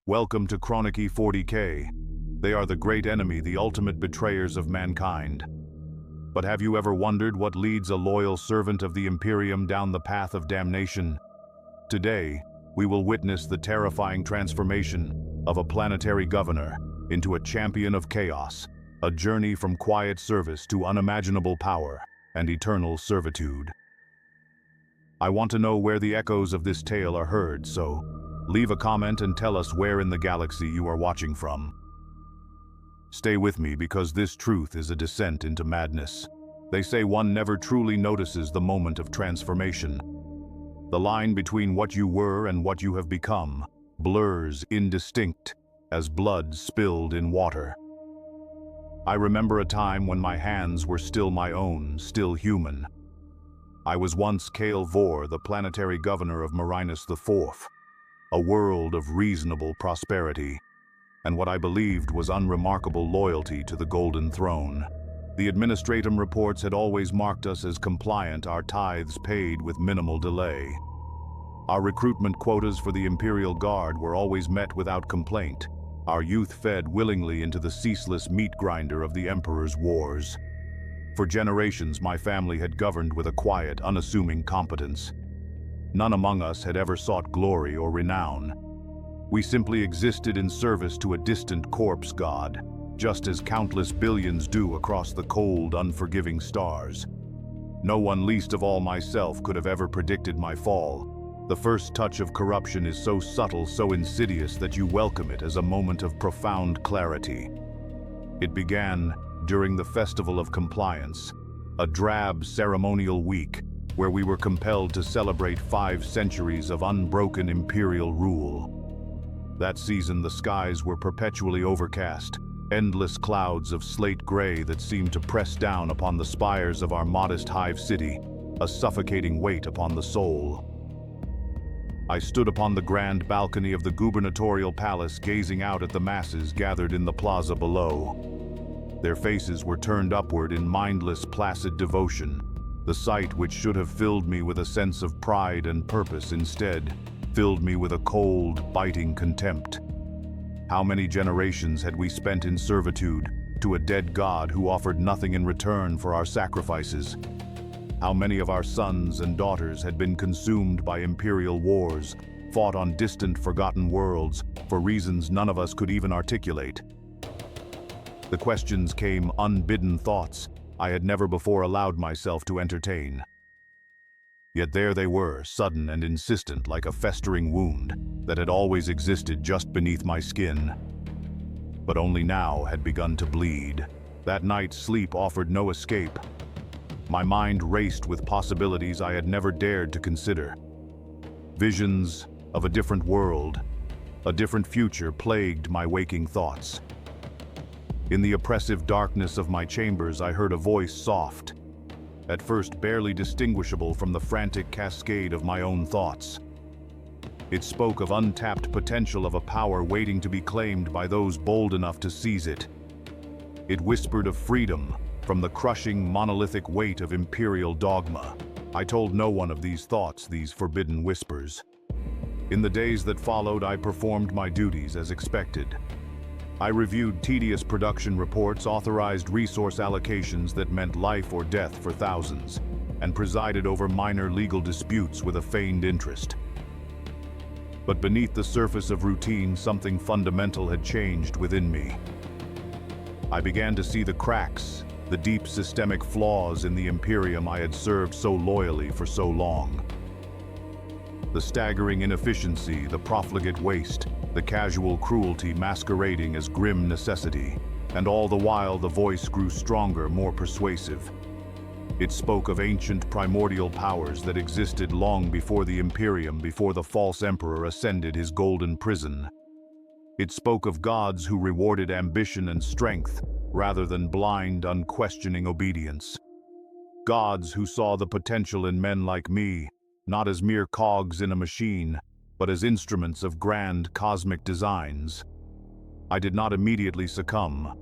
Welcome to Kroniki 40K. They are the great enemy, the ultimate betrayers of mankind. But have you ever wondered what leads a loyal servant of the Imperium down the path of damnation? Today, we will witness the terrifying transformation of a planetary governor into a champion of chaos, a journey from quiet service to unimaginable power and eternal servitude. I want to know where the echoes of this tale are heard, so leave a comment and tell us where in the galaxy you are watching from. Stay with me because this truth is a descent into madness. They say one never truly notices the moment of transformation. The line between what you were and what you have become blurs indistinct as blood spilled in water. I remember a time when my hands were still my own, still human. I was once Kale Vor, the planetary governor of Marinus IV, a world of reasonable prosperity, and what I believed was unremarkable loyalty to the Golden Throne. The administratum reports had always marked us as compliant, our tithes paid with minimal delay. Our recruitment quotas for the Imperial Guard were always met without complaint, our youth fed willingly into the ceaseless meat grinder of the Emperor's wars. For generations, my family had governed with a quiet, unassuming competence. None among us had ever sought glory or renown. We simply existed in service to a distant corpse god, just as countless billions do across the cold, unforgiving stars. No one, least of all myself, could have ever predicted my fall. The first touch of corruption is so subtle, so insidious, that you welcome it as a moment of profound clarity. It began during the Festival of Compliance, a drab ceremonial week where we were compelled to celebrate 5 centuries of unbroken imperial rule. That season, the skies were perpetually overcast, endless clouds of slate gray that seemed to press down upon the spires of our modest hive city, a suffocating weight upon the soul. I stood upon the grand balcony of the gubernatorial palace, gazing out at the masses gathered in the plaza below. Their faces were turned upward in mindless, placid devotion. The sight, which should have filled me with a sense of pride and purpose, instead filled me with a cold, biting contempt. How many generations had we spent in servitude to a dead god who offered nothing in return for our sacrifices? How many of our sons and daughters had been consumed by imperial wars, fought on distant, forgotten worlds for reasons none of us could even articulate? The questions came, unbidden thoughts I had never before allowed myself to entertain. Yet there they were, sudden and insistent, like a festering wound that had always existed just beneath my skin, but only now had begun to bleed. That night's sleep offered no escape. My mind raced with possibilities I had never dared to consider. Visions of a different world, a different future plagued my waking thoughts. In the oppressive darkness of my chambers, I heard a voice, soft, at first barely distinguishable from the frantic cascade of my own thoughts. It spoke of untapped potential, of a power waiting to be claimed by those bold enough to seize it. It whispered of freedom from the crushing, monolithic weight of imperial dogma. I told no one of these thoughts, these forbidden whispers. In the days that followed, I performed my duties as expected. I reviewed tedious production reports, authorized resource allocations that meant life or death for thousands, and presided over minor legal disputes with a feigned interest. But beneath the surface of routine, something fundamental had changed within me. I began to see the cracks, the deep systemic flaws in the Imperium I had served so loyally for so long. The staggering inefficiency, the profligate waste, the casual cruelty masquerading as grim necessity, and all the while the voice grew stronger, more persuasive. It spoke of ancient primordial powers that existed long before the Imperium, before the false emperor ascended his golden prison. It spoke of gods who rewarded ambition and strength rather than blind, unquestioning obedience. Gods who saw the potential in men like me, not as mere cogs in a machine, but as instruments of grand cosmic designs. I did not immediately succumb.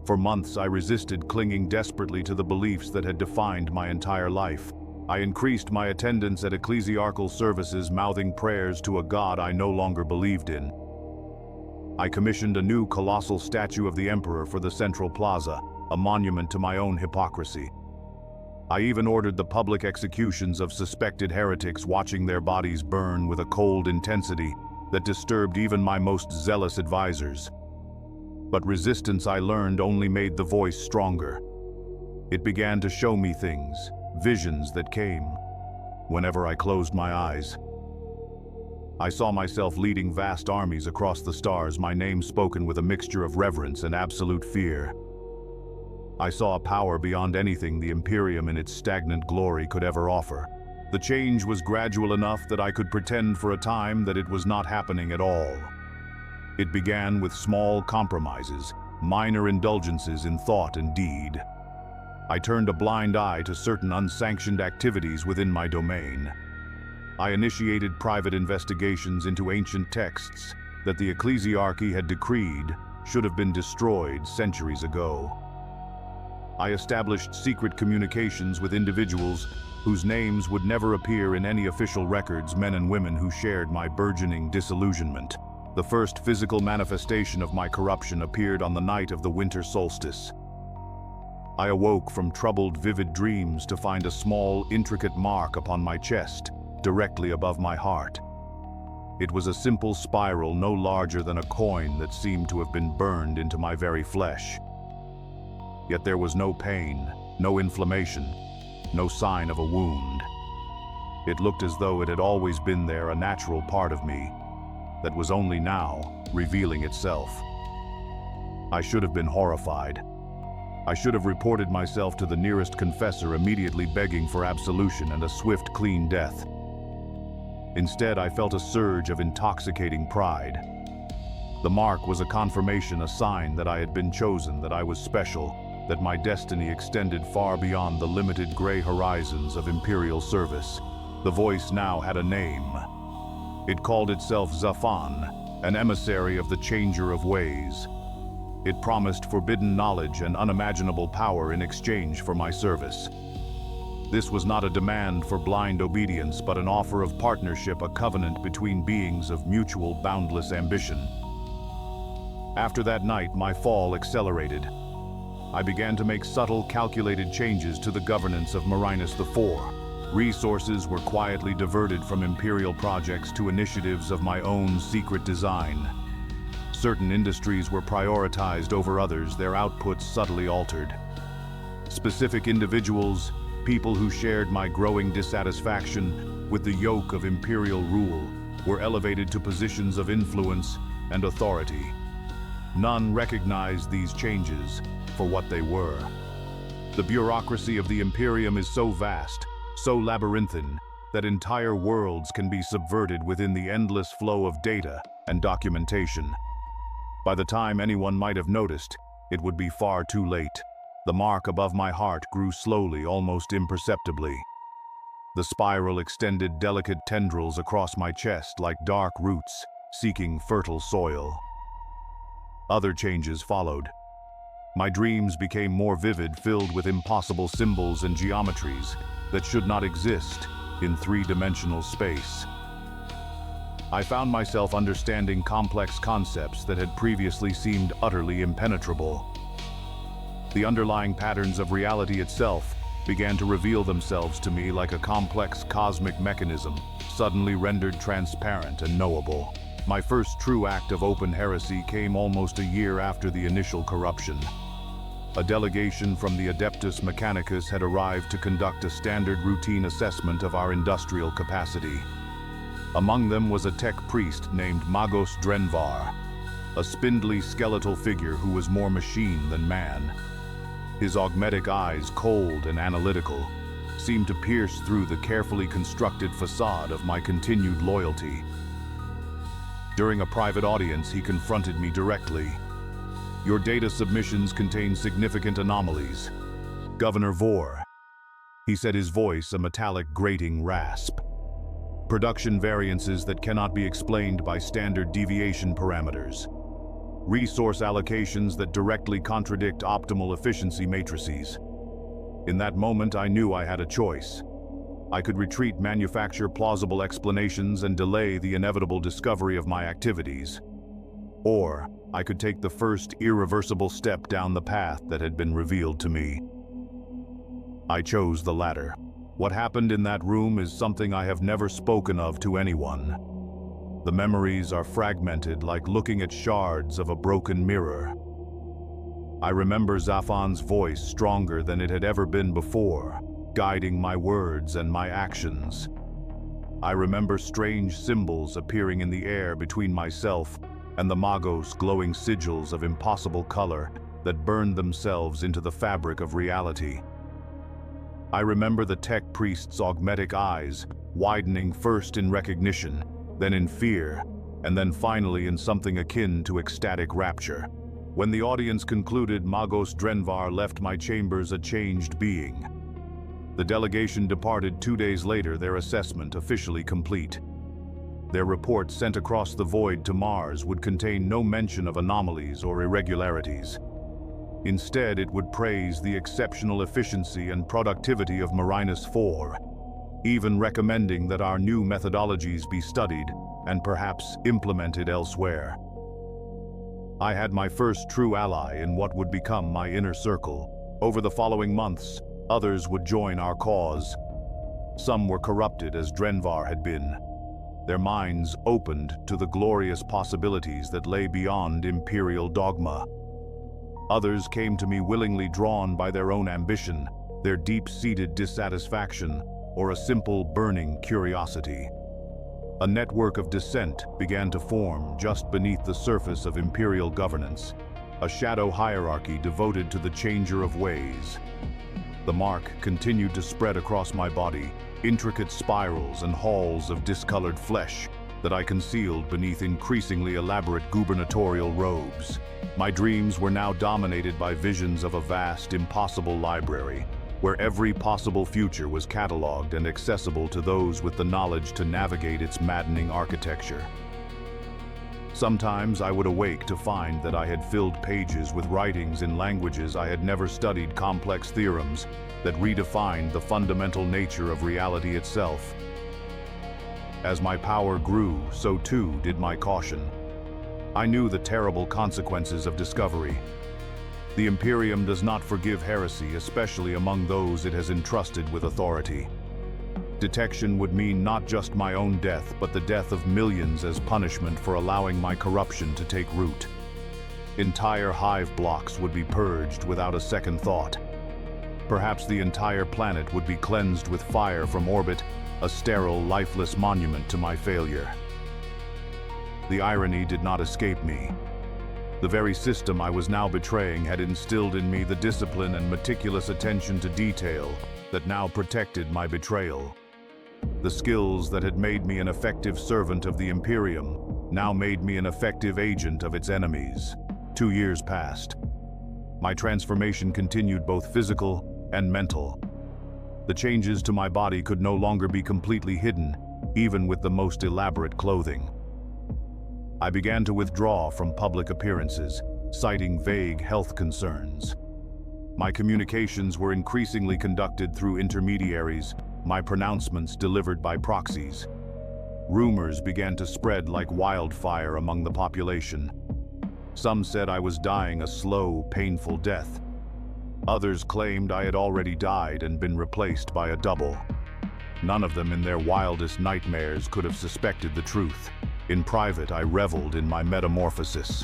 For months I resisted, clinging desperately to the beliefs that had defined my entire life. I increased my attendance at ecclesiarchal services, mouthing prayers to a God I no longer believed in. I commissioned a new colossal statue of the Emperor for the Central Plaza, a monument to my own hypocrisy. I even ordered the public executions of suspected heretics, watching their bodies burn with a cold intensity that disturbed even my most zealous advisors. But resistance, I learned, only made the voice stronger. It began to show me things, visions that came whenever I closed my eyes. I saw myself leading vast armies across the stars, my name spoken with a mixture of reverence and absolute fear. I saw a power beyond anything the Imperium in its stagnant glory could ever offer. The change was gradual enough that I could pretend for a time that it was not happening at all. It began with small compromises, minor indulgences in thought and deed. I turned a blind eye to certain unsanctioned activities within my domain. I initiated private investigations into ancient texts that the ecclesiarchy had decreed should have been destroyed centuries ago. I established secret communications with individuals whose names would never appear in any official records, men and women who shared my burgeoning disillusionment. The first physical manifestation of my corruption appeared on the night of the winter solstice. I awoke from troubled, vivid dreams to find a small, intricate mark upon my chest, directly above my heart. It was a simple spiral no larger than a coin that seemed to have been burned into my very flesh. Yet there was no pain, no inflammation, no sign of a wound. It looked as though it had always been there, a natural part of me that was only now revealing itself. I should have been horrified. I should have reported myself to the nearest confessor, immediately begging for absolution and a swift, clean death. Instead, I felt a surge of intoxicating pride. The mark was a confirmation, a sign that I had been chosen, that I was special, that my destiny extended far beyond the limited gray horizons of Imperial service. The voice now had a name. It called itself Zafan, an emissary of the Changer of Ways. It promised forbidden knowledge and unimaginable power in exchange for my service. This was not a demand for blind obedience, but an offer of partnership, a covenant between beings of mutual, boundless ambition. After that night, my fall accelerated. I began to make subtle, calculated changes to the governance of Marinus IV. Resources were quietly diverted from Imperial projects to initiatives of my own secret design. Certain industries were prioritized over others, their outputs subtly altered. Specific individuals, people who shared my growing dissatisfaction with the yoke of Imperial rule, were elevated to positions of influence and authority. None recognized these changes for what they were. The bureaucracy of the Imperium is so vast, so labyrinthine, that entire worlds can be subverted within the endless flow of data and documentation. By the time anyone might have noticed, it would be far too late. The mark above my heart grew slowly, almost imperceptibly. The spiral extended delicate tendrils across my chest like dark roots seeking fertile soil. Other changes followed. My dreams became more vivid, filled with impossible symbols and geometries that should not exist in three-dimensional space. I found myself understanding complex concepts that had previously seemed utterly impenetrable. The underlying patterns of reality itself began to reveal themselves to me like a complex cosmic mechanism, suddenly rendered transparent and knowable. My first true act of open heresy came almost a year after the initial corruption. A delegation from the Adeptus Mechanicus had arrived to conduct a standard routine assessment of our industrial capacity. Among them was a tech priest named Magos Drenvar, a spindly skeletal figure who was more machine than man. His augmetic eyes, cold and analytical, seemed to pierce through the carefully constructed facade of my continued loyalty. During a private audience, he confronted me directly. "Your data submissions contain significant anomalies, Governor Vor," he said, his voice a metallic grating rasp. "Production variances that cannot be explained by standard deviation parameters. Resource allocations that directly contradict optimal efficiency matrices." In that moment, I knew I had a choice. I could retreat, manufacture plausible explanations, and delay the inevitable discovery of my activities. Or I could take the first irreversible step down the path that had been revealed to me. I chose the latter. What happened in that room is something I have never spoken of to anyone. The memories are fragmented like looking at shards of a broken mirror. I remember Zafan's voice stronger than it had ever been before, guiding my words and my actions. I remember strange symbols appearing in the air between myself and the Magos' glowing sigils of impossible color that burned themselves into the fabric of reality. I remember the tech priest's augmetic eyes, widening first in recognition, then in fear, and then finally in something akin to ecstatic rapture. When the audience concluded, Magos Drenvar left my chambers a changed being. The delegation departed 2 days later, their assessment officially complete. Their report sent across the void to Mars would contain no mention of anomalies or irregularities. Instead, it would praise the exceptional efficiency and productivity of Marinus 4, even recommending that our new methodologies be studied and perhaps implemented elsewhere. I had my first true ally in what would become my inner circle. Over the following months, others would join our cause. Some were corrupted as Drenvar had been. Their minds opened to the glorious possibilities that lay beyond imperial dogma. Others came to me willingly drawn by their own ambition, their deep-seated dissatisfaction, or a simple burning curiosity. A network of dissent began to form just beneath the surface of imperial governance, a shadow hierarchy devoted to the changer of ways. The mark continued to spread across my body, intricate spirals and halls of discolored flesh that I concealed beneath increasingly elaborate gubernatorial robes. My dreams were now dominated by visions of a vast, impossible library, where every possible future was cataloged and accessible to those with the knowledge to navigate its maddening architecture. Sometimes I would awake to find that I had filled pages with writings in languages I had never studied, complex theorems that redefined the fundamental nature of reality itself. As my power grew, so too did my caution. I knew the terrible consequences of discovery. The Imperium does not forgive heresy, especially among those it has entrusted with authority. Detection would mean not just my own death, but the death of millions as punishment for allowing my corruption to take root. Entire hive blocks would be purged without a second thought. Perhaps the entire planet would be cleansed with fire from orbit, a sterile, lifeless monument to my failure. The irony did not escape me. The very system I was now betraying had instilled in me the discipline and meticulous attention to detail that now protected my betrayal. The skills that had made me an effective servant of the Imperium now made me an effective agent of its enemies. 2 years passed. My transformation continued, both physical and mental. The changes to my body could no longer be completely hidden, even with the most elaborate clothing. I began to withdraw from public appearances, citing vague health concerns. My communications were increasingly conducted through intermediaries, my pronouncements delivered by proxies. Rumors began to spread like wildfire among the population. Some said I was dying a slow, painful death. Others claimed I had already died and been replaced by a double. None of them in their wildest nightmares could have suspected the truth. In private, I reveled in my metamorphosis.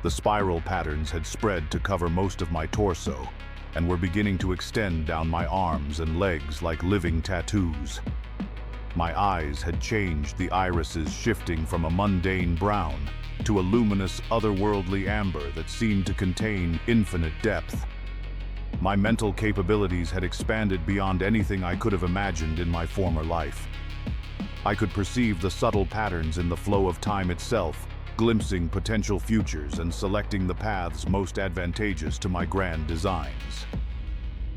The spiral patterns had spread to cover most of my torso and were beginning to extend down my arms and legs like living tattoos. My eyes had changed, the irises shifting from a mundane brown to a luminous, otherworldly amber that seemed to contain infinite depth. My mental capabilities had expanded beyond anything I could have imagined in my former life. I could perceive the subtle patterns in the flow of time itself, glimpsing potential futures and selecting the paths most advantageous to my grand designs.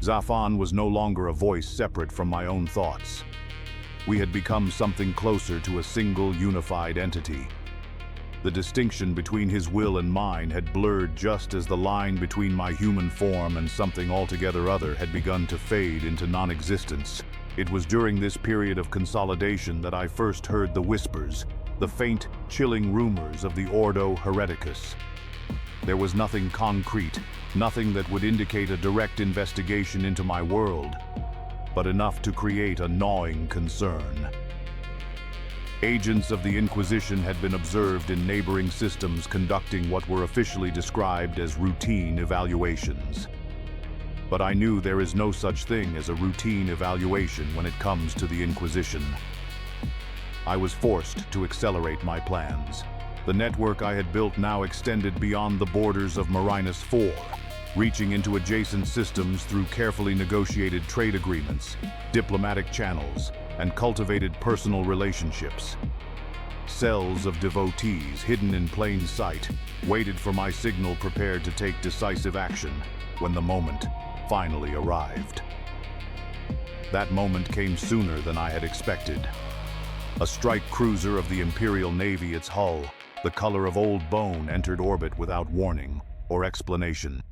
Zafan was no longer a voice separate from my own thoughts. We had become something closer to a single unified entity. The distinction between his will and mine had blurred just as the line between my human form and something altogether other had begun to fade into non-existence. It was during this period of consolidation that I first heard the whispers, the faint, chilling rumors of the Ordo Hereticus. There was nothing concrete, nothing that would indicate a direct investigation into my world, but enough to create a gnawing concern. Agents of the Inquisition had been observed in neighboring systems conducting what were officially described as routine evaluations. But I knew there is no such thing as a routine evaluation when it comes to the Inquisition. I was forced to accelerate my plans. The network I had built now extended beyond the borders of Marinus 4, reaching into adjacent systems through carefully negotiated trade agreements, diplomatic channels, and cultivated personal relationships. Cells of devotees hidden in plain sight waited for my signal, prepared to take decisive action when the moment finally arrived. That moment came sooner than I had expected. A strike cruiser of the Imperial Navy, its hull the color of old bone, entered orbit without warning or explanation.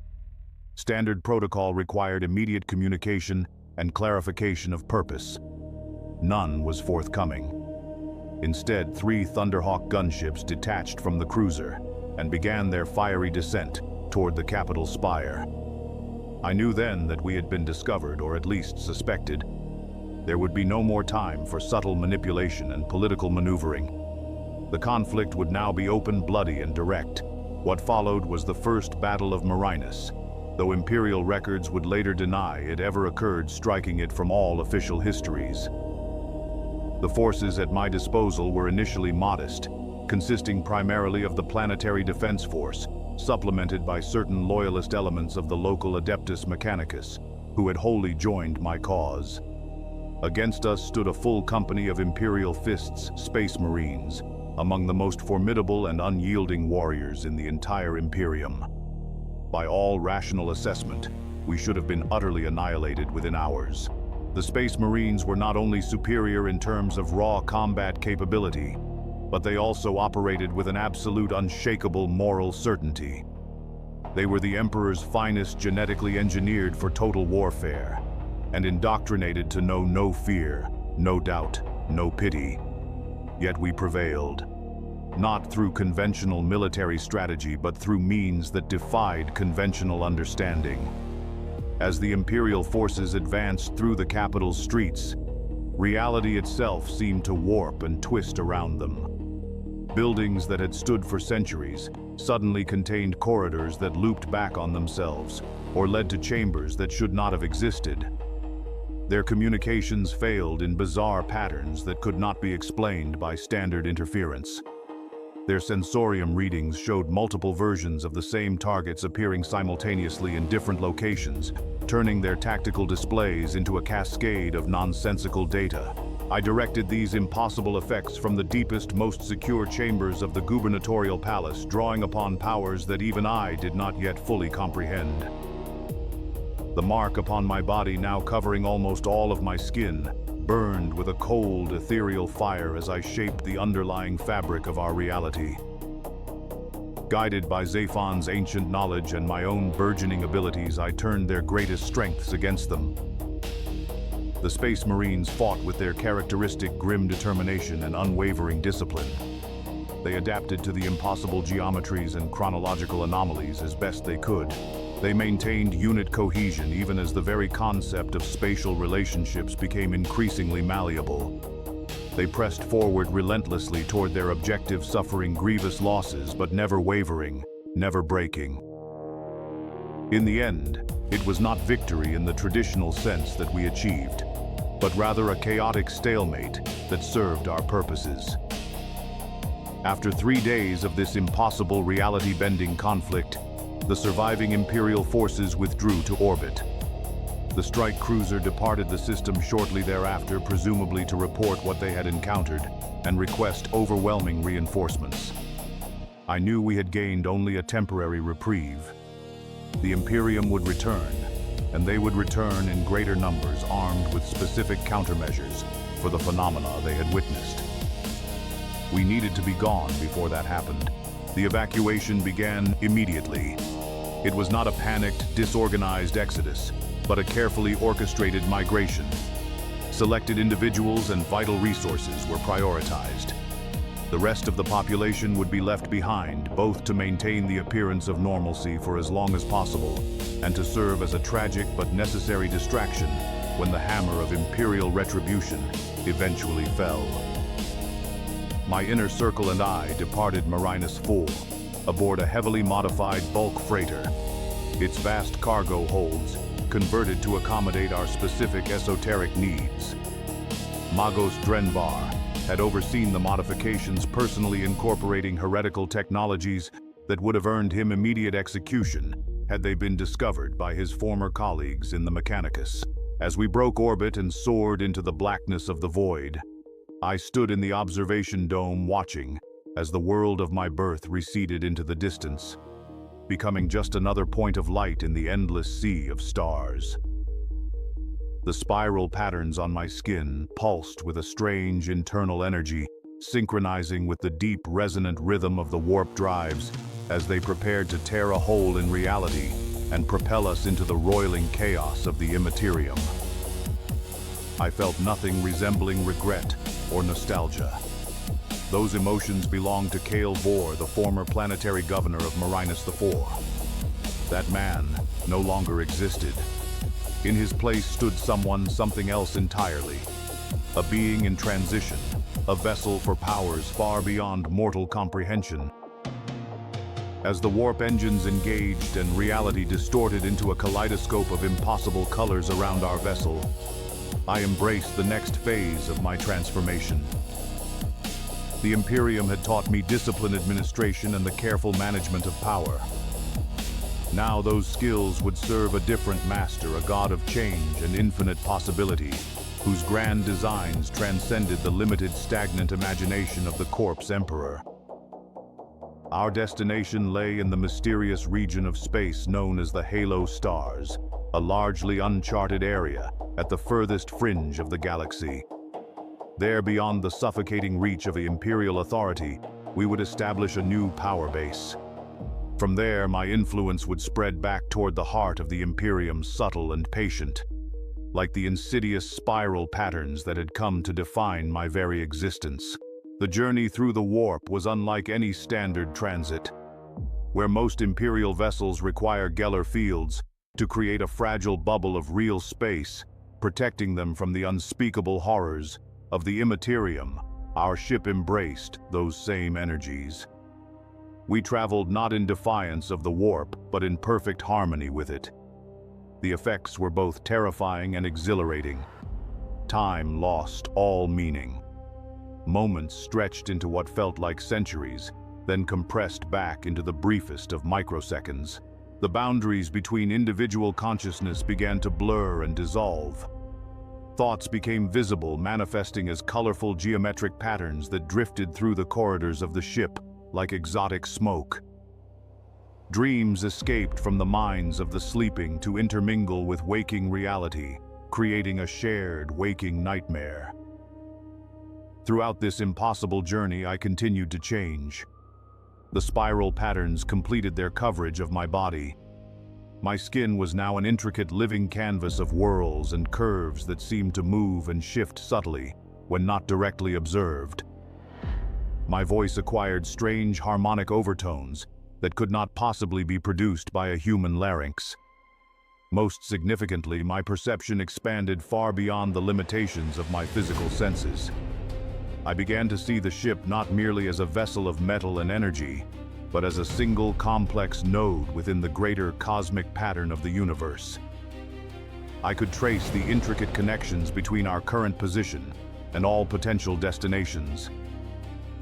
Standard protocol required immediate communication and clarification of purpose. None was forthcoming. Instead, 3 Thunderhawk gunships detached from the cruiser and began their fiery descent toward the capital spire. I knew then that we had been discovered, or at least suspected. There would be no more time for subtle manipulation and political maneuvering. The conflict would now be open, bloody, and direct. What followed was the First Battle of Marinus, though Imperial records would later deny it ever occurred, striking it from all official histories. The forces at my disposal were initially modest, consisting primarily of the Planetary Defense Force, supplemented by certain loyalist elements of the local Adeptus Mechanicus, who had wholly joined my cause. Against us stood a full company of Imperial Fists Space Marines, among the most formidable and unyielding warriors in the entire Imperium. By all rational assessment, we should have been utterly annihilated within hours. The Space Marines were not only superior in terms of raw combat capability, but they also operated with an absolute, unshakable moral certainty. They were the Emperor's finest, genetically engineered for total warfare, and indoctrinated to know no fear, no doubt, no pity. Yet we prevailed, not through conventional military strategy, but through means that defied conventional understanding. As the Imperial forces advanced through the capital's streets, reality itself seemed to warp and twist around them. Buildings that had stood for centuries suddenly contained corridors that looped back on themselves, or led to chambers that should not have existed. Their communications failed in bizarre patterns that could not be explained by standard interference. Their sensorium readings showed multiple versions of the same targets appearing simultaneously in different locations, turning their tactical displays into a cascade of nonsensical data. I directed these impossible effects from the deepest, most secure chambers of the gubernatorial palace, drawing upon powers that even I did not yet fully comprehend. The mark upon my body, now covering almost all of my skin, burned with a cold, ethereal fire as I shaped the underlying fabric of our reality. Guided by Zaphon's ancient knowledge and my own burgeoning abilities, I turned their greatest strengths against them. The Space Marines fought with their characteristic grim determination and unwavering discipline. They adapted to the impossible geometries and chronological anomalies as best they could. They maintained unit cohesion even as the very concept of spatial relationships became increasingly malleable. They pressed forward relentlessly toward their objective, suffering grievous losses, but never wavering, never breaking. In the end, it was not victory in the traditional sense that we achieved, but rather a chaotic stalemate that served our purposes. After 3 days of this impossible reality-bending conflict, the surviving Imperial forces withdrew to orbit. The strike cruiser departed the system shortly thereafter, presumably to report what they had encountered and request overwhelming reinforcements. I knew we had gained only a temporary reprieve. The Imperium would return, and they would return in greater numbers, armed with specific countermeasures for the phenomena they had witnessed. We needed to be gone before that happened. The evacuation began immediately. It was not a panicked, disorganized exodus, but a carefully orchestrated migration. Selected individuals and vital resources were prioritized. The rest of the population would be left behind, both to maintain the appearance of normalcy for as long as possible, and to serve as a tragic but necessary distraction when the hammer of imperial retribution eventually fell. My inner circle and I departed Marinus 4, aboard a heavily modified bulk freighter. Its vast cargo holds converted to accommodate our specific esoteric needs. Magos Drenvar had overseen the modifications, personally incorporating heretical technologies that would have earned him immediate execution had they been discovered by his former colleagues in the Mechanicus. As we broke orbit and soared into the blackness of the void, I stood in the observation dome watching as the world of my birth receded into the distance, becoming just another point of light in the endless sea of stars. The spiral patterns on my skin pulsed with a strange internal energy, synchronizing with the deep, resonant rhythm of the warp drives as they prepared to tear a hole in reality and propel us into the roiling chaos of the Imperium. I felt nothing resembling regret or nostalgia. Those emotions belonged to Kale Vor, the former planetary governor of Marinus IV. That man no longer existed. In his place stood something else entirely. A being in transition, a vessel for powers far beyond mortal comprehension. As the warp engines engaged and reality distorted into a kaleidoscope of impossible colors around our vessel, I embraced the next phase of my transformation. The Imperium had taught me disciplined administration and the careful management of power. Now those skills would serve a different master, a god of change and infinite possibility, whose grand designs transcended the limited, stagnant imagination of the corpse emperor. Our destination lay in the mysterious region of space known as the Halo Stars, a largely uncharted area at the furthest fringe of the galaxy. There, beyond the suffocating reach of the Imperial authority, we would establish a new power base. From there, my influence would spread back toward the heart of the Imperium, subtle and patient, like the insidious spiral patterns that had come to define my very existence. The journey through the warp was unlike any standard transit. Where most Imperial vessels require Geller fields to create a fragile bubble of real space, protecting them from the unspeakable horrors of the Imperium, our ship embraced those same energies. We traveled not in defiance of the warp, but in perfect harmony with it. The effects were both terrifying and exhilarating. Time lost all meaning. Moments stretched into what felt like centuries, then compressed back into the briefest of microseconds. The boundaries between individual consciousness began to blur and dissolve. Thoughts became visible, manifesting as colorful geometric patterns that drifted through the corridors of the ship like exotic smoke. Dreams escaped from the minds of the sleeping to intermingle with waking reality, creating a shared waking nightmare. Throughout this impossible journey, I continued to change. The spiral patterns completed their coverage of my body. My skin was now an intricate living canvas of whorls and curves that seemed to move and shift subtly when not directly observed. My voice acquired strange harmonic overtones that could not possibly be produced by a human larynx. Most significantly, my perception expanded far beyond the limitations of my physical senses. I began to see the ship not merely as a vessel of metal and energy, but as a single complex node within the greater cosmic pattern of the universe. I could trace the intricate connections between our current position and all potential destinations.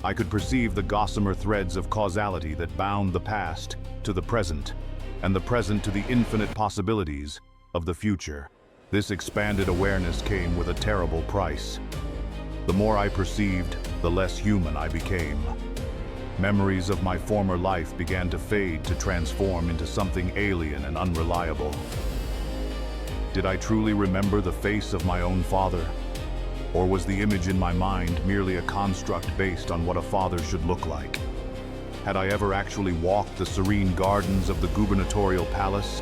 I could perceive the gossamer threads of causality that bound the past to the present, and the present to the infinite possibilities of the future. This expanded awareness came with a terrible price. The more I perceived, the less human I became. Memories of my former life began to fade, to transform into something alien and unreliable. Did I truly remember the face of my own father? Or was the image in my mind merely a construct based on what a father should look like? Had I ever actually walked the serene gardens of the gubernatorial palace?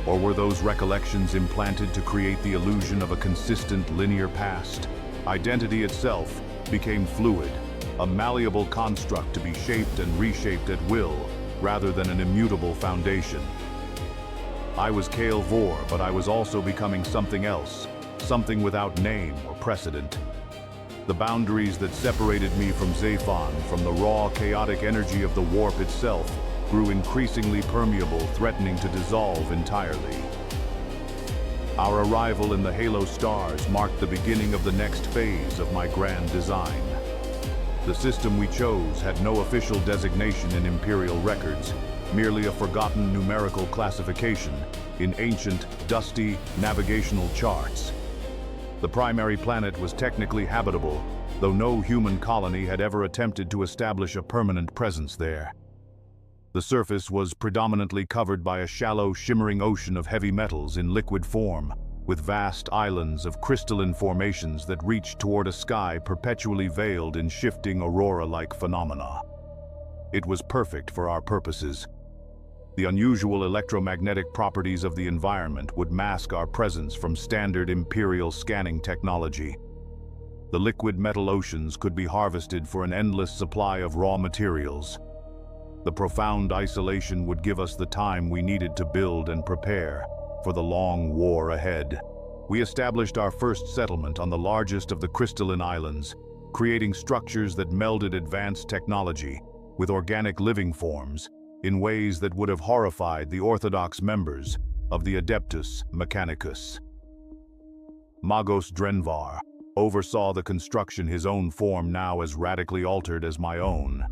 Or were those recollections implanted to create the illusion of a consistent linear past? Identity itself became fluid, a malleable construct to be shaped and reshaped at will, rather than an immutable foundation. I was Kale Vor, but I was also becoming something else, something without name or precedent. The boundaries that separated me from Zaphon, from the raw, chaotic energy of the warp itself, grew increasingly permeable, threatening to dissolve entirely. Our arrival in the Halo stars marked the beginning of the next phase of my grand design. The system we chose had no official designation in Imperial records, merely a forgotten numerical classification in ancient, dusty, navigational charts. The primary planet was technically habitable, though no human colony had ever attempted to establish a permanent presence there. The surface was predominantly covered by a shallow, shimmering ocean of heavy metals in liquid form, with vast islands of crystalline formations that reached toward a sky perpetually veiled in shifting aurora-like phenomena. It was perfect for our purposes. The unusual electromagnetic properties of the environment would mask our presence from standard Imperial scanning technology. The liquid metal oceans could be harvested for an endless supply of raw materials. The profound isolation would give us the time we needed to build and prepare for the long war ahead. We established our first settlement on the largest of the crystalline islands, creating structures that melded advanced technology with organic living forms in ways that would have horrified the orthodox members of the Adeptus Mechanicus. Magos Drenvar oversaw the construction, his own form now as radically altered as my own.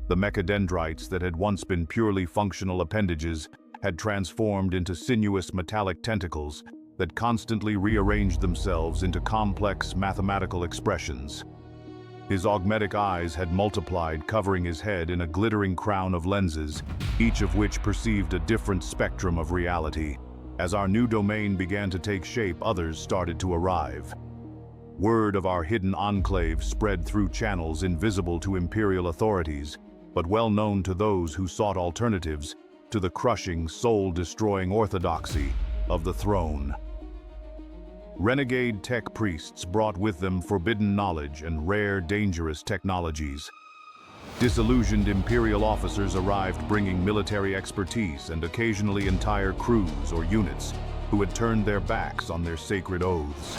The mechadendrites that had once been purely functional appendages had transformed into sinuous metallic tentacles that constantly rearranged themselves into complex mathematical expressions. His augmetic eyes had multiplied, covering his head in a glittering crown of lenses, each of which perceived a different spectrum of reality. As our new domain began to take shape, others started to arrive. Word of our hidden enclave spread through channels invisible to Imperial authorities, but well known to those who sought alternatives to the crushing, soul-destroying orthodoxy of the throne. Renegade tech priests brought with them forbidden knowledge and rare, dangerous technologies. Disillusioned Imperial officers arrived bringing military expertise and occasionally entire crews or units who had turned their backs on their sacred oaths.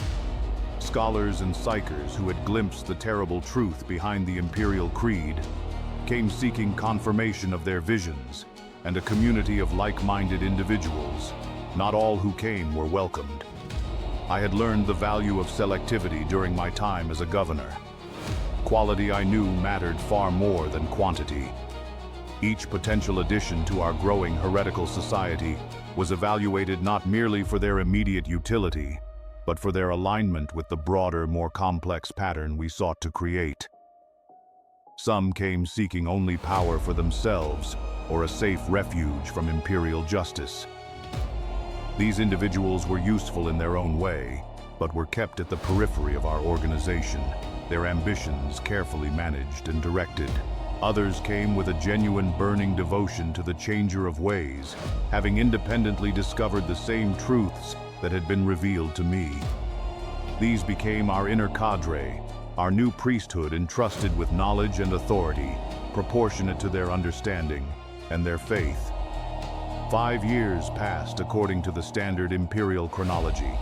Scholars and psychers who had glimpsed the terrible truth behind the Imperial creed came seeking confirmation of their visions, and a community of like-minded individuals. Not all who came were welcomed. I had learned the value of selectivity during my time as a governor. Quality, I knew, mattered far more than quantity. Each potential addition to our growing heretical society was evaluated not merely for their immediate utility, but for their alignment with the broader, more complex pattern we sought to create. Some came seeking only power for themselves or a safe refuge from Imperial justice. These individuals were useful in their own way, but were kept at the periphery of our organization, their ambitions carefully managed and directed. Others came with a genuine burning devotion to the changer of ways, having independently discovered the same truths that had been revealed to me. These became our inner cadre, our new priesthood entrusted with knowledge and authority, proportionate to their understanding and their faith. 5 years passed according to the standard Imperial chronology.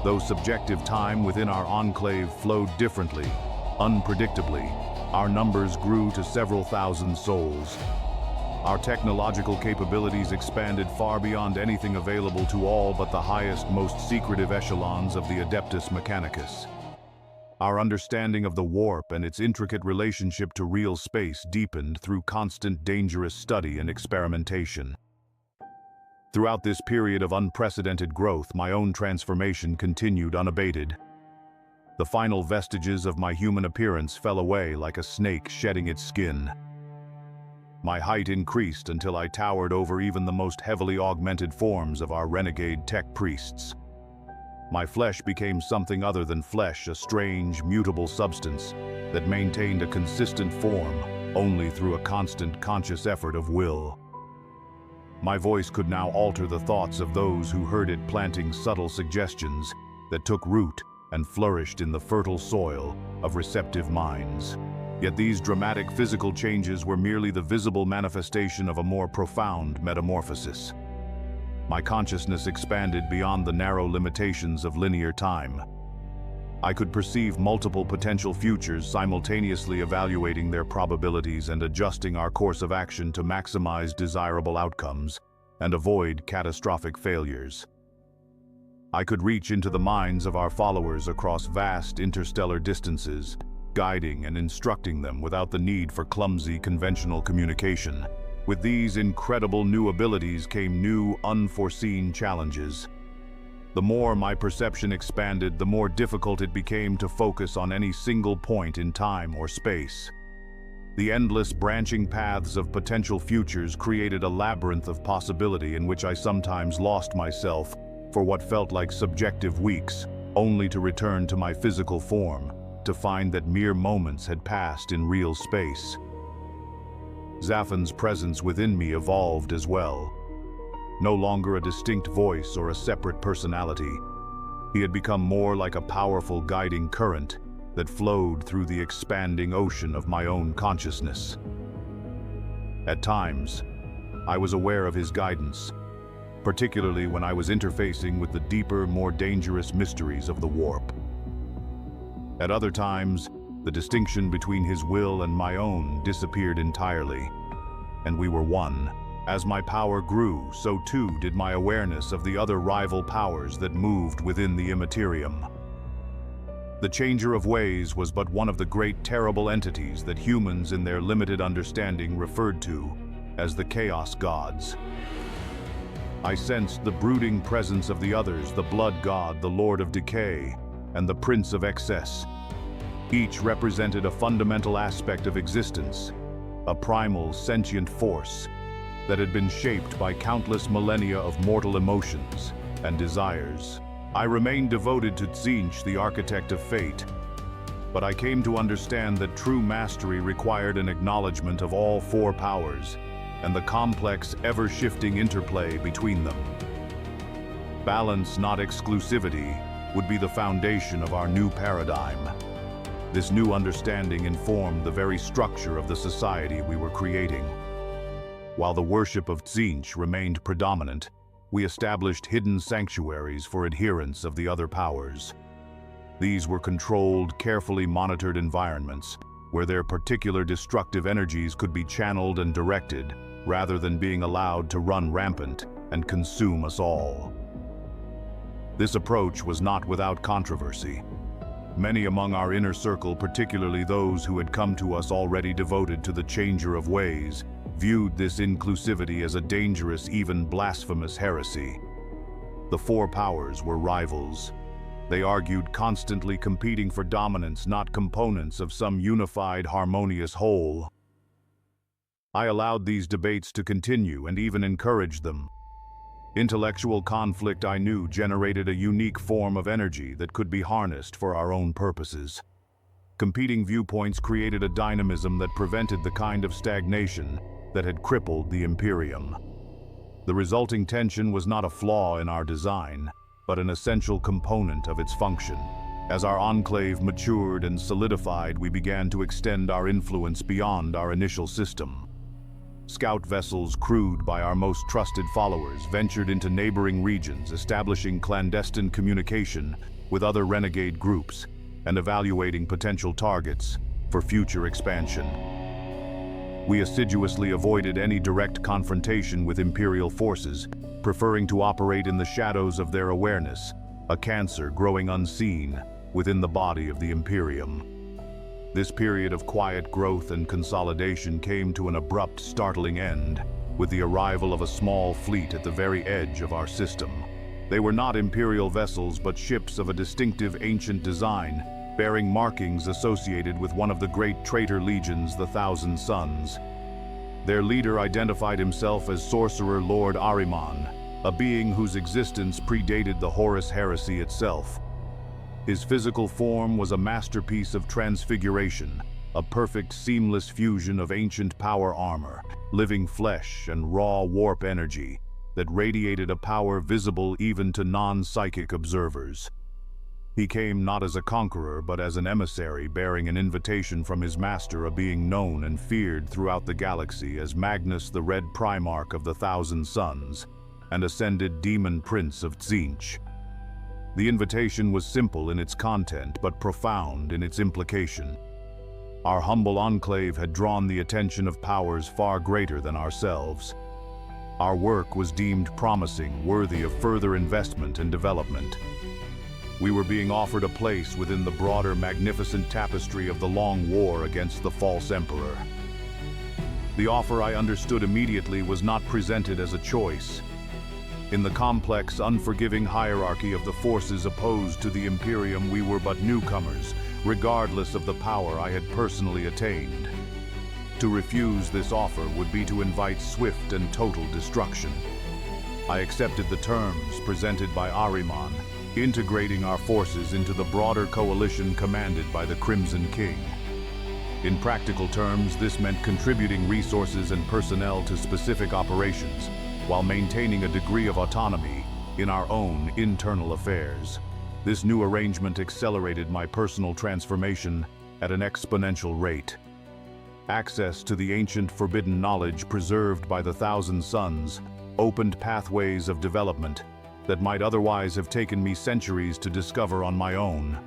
Though subjective time within our enclave flowed differently, unpredictably, our numbers grew to several thousand souls. Our technological capabilities expanded far beyond anything available to all but the highest, most secretive echelons of the Adeptus Mechanicus. Our understanding of the warp and its intricate relationship to real space deepened through constant dangerous study and experimentation. Throughout this period of unprecedented growth, my own transformation continued unabated. The final vestiges of my human appearance fell away like a snake shedding its skin. My height increased until I towered over even the most heavily augmented forms of our renegade tech priests. My flesh became something other than flesh, a strange, mutable substance that maintained a consistent form only through a constant, conscious effort of will. My voice could now alter the thoughts of those who heard it, planting subtle suggestions that took root and flourished in the fertile soil of receptive minds. Yet these dramatic physical changes were merely the visible manifestation of a more profound metamorphosis. My consciousness expanded beyond the narrow limitations of linear time. I could perceive multiple potential futures, simultaneously evaluating their probabilities and adjusting our course of action to maximize desirable outcomes and avoid catastrophic failures. I could reach into the minds of our followers across vast interstellar distances, guiding and instructing them without the need for clumsy conventional communication. With these incredible new abilities came new, unforeseen challenges. The more my perception expanded, the more difficult it became to focus on any single point in time or space. The endless branching paths of potential futures created a labyrinth of possibility in which I sometimes lost myself for what felt like subjective weeks, only to return to my physical form, to find that mere moments had passed in real space. Zaphan's presence within me evolved as well. No longer a distinct voice or a separate personality, he had become more like a powerful guiding current that flowed through the expanding ocean of my own consciousness. At times, I was aware of his guidance, particularly when I was interfacing with the deeper, more dangerous mysteries of the warp. At other times, the distinction between his will and my own disappeared entirely, and we were one. As my power grew, so too did my awareness of the other rival powers that moved within the Imperium. The Changer of Ways was but one of the great terrible entities that humans in their limited understanding referred to as the Chaos Gods. I sensed the brooding presence of the others, the Blood God, the Lord of Decay, and the Prince of Excess. Each represented a fundamental aspect of existence, a primal, sentient force that had been shaped by countless millennia of mortal emotions and desires. I remained devoted to Tzeentch, the architect of fate, but I came to understand that true mastery required an acknowledgement of all four powers and the complex, ever-shifting interplay between them. Balance, not exclusivity, would be the foundation of our new paradigm. This new understanding informed the very structure of the society we were creating. While the worship of Tzeentch remained predominant, we established hidden sanctuaries for adherents of the other powers. These were controlled, carefully monitored environments where their particular destructive energies could be channeled and directed, rather than being allowed to run rampant and consume us all. This approach was not without controversy. Many among our inner circle, particularly those who had come to us already devoted to the Changer of Ways, viewed this inclusivity as a dangerous, even blasphemous heresy. The four powers were rivals. They argued, constantly competing for dominance, not components of some unified, harmonious whole. I allowed these debates to continue and even encouraged them. Intellectual conflict, I knew, generated a unique form of energy that could be harnessed for our own purposes. Competing viewpoints created a dynamism that prevented the kind of stagnation that had crippled the Imperium. The resulting tension was not a flaw in our design, but an essential component of its function. As our enclave matured and solidified, we began to extend our influence beyond our initial system. Scout vessels crewed by our most trusted followers ventured into neighboring regions, establishing clandestine communication with other renegade groups and evaluating potential targets for future expansion. We assiduously avoided any direct confrontation with Imperial forces, preferring to operate in the shadows of their awareness, a cancer growing unseen within the body of the Imperium. This period of quiet growth and consolidation came to an abrupt, startling end with the arrival of a small fleet at the very edge of our system. They were not Imperial vessels, but ships of a distinctive ancient design, bearing markings associated with one of the great traitor legions, the Thousand Sons. Their leader identified himself as Sorcerer Lord Ahriman, a being whose existence predated the Horus heresy itself. His physical form was a masterpiece of transfiguration, a perfect, seamless fusion of ancient power armor, living flesh, and raw warp energy that radiated a power visible even to non-psychic observers. He came not as a conqueror, but as an emissary bearing an invitation from his master, a being known and feared throughout the galaxy as Magnus, the Red Primarch of the Thousand Suns, and ascended Demon Prince of Tzeentch. The invitation was simple in its content, but profound in its implication. Our humble enclave had drawn the attention of powers far greater than ourselves. Our work was deemed promising, worthy of further investment and development. We were being offered a place within the broader, magnificent tapestry of the long war against the false emperor. The offer, I understood immediately, was not presented as a choice. In the complex, unforgiving hierarchy of the forces opposed to the Imperium, we were but newcomers, regardless of the power I had personally attained. To refuse this offer would be to invite swift and total destruction. I accepted the terms presented by Ahriman, integrating our forces into the broader coalition commanded by the Crimson King. In practical terms, this meant contributing resources and personnel to specific operations, while maintaining a degree of autonomy in our own internal affairs. This new arrangement accelerated my personal transformation at an exponential rate. Access to the ancient forbidden knowledge preserved by the Thousand Suns opened pathways of development that might otherwise have taken me centuries to discover on my own.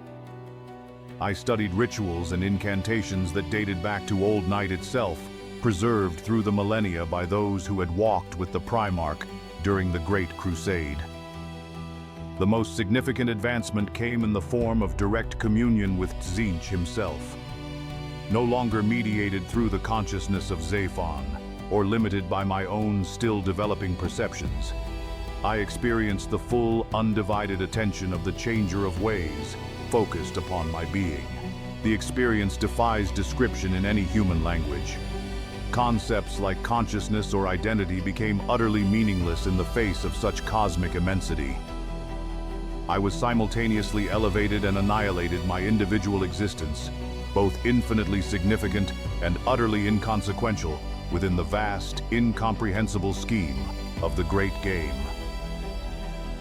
I studied rituals and incantations that dated back to Old Night itself, preserved through the millennia by those who had walked with the Primarch during the Great Crusade. The most significant advancement came in the form of direct communion with Tzeentch himself. No longer mediated through the consciousness of Zaphon, or limited by my own still-developing perceptions, I experienced the full, undivided attention of the Changer of Ways, focused upon my being. The experience defies description in any human language. Concepts like consciousness or identity became utterly meaningless in the face of such cosmic immensity. I was simultaneously elevated and annihilated, my individual existence, both infinitely significant and utterly inconsequential within the vast, incomprehensible scheme of the Great Game.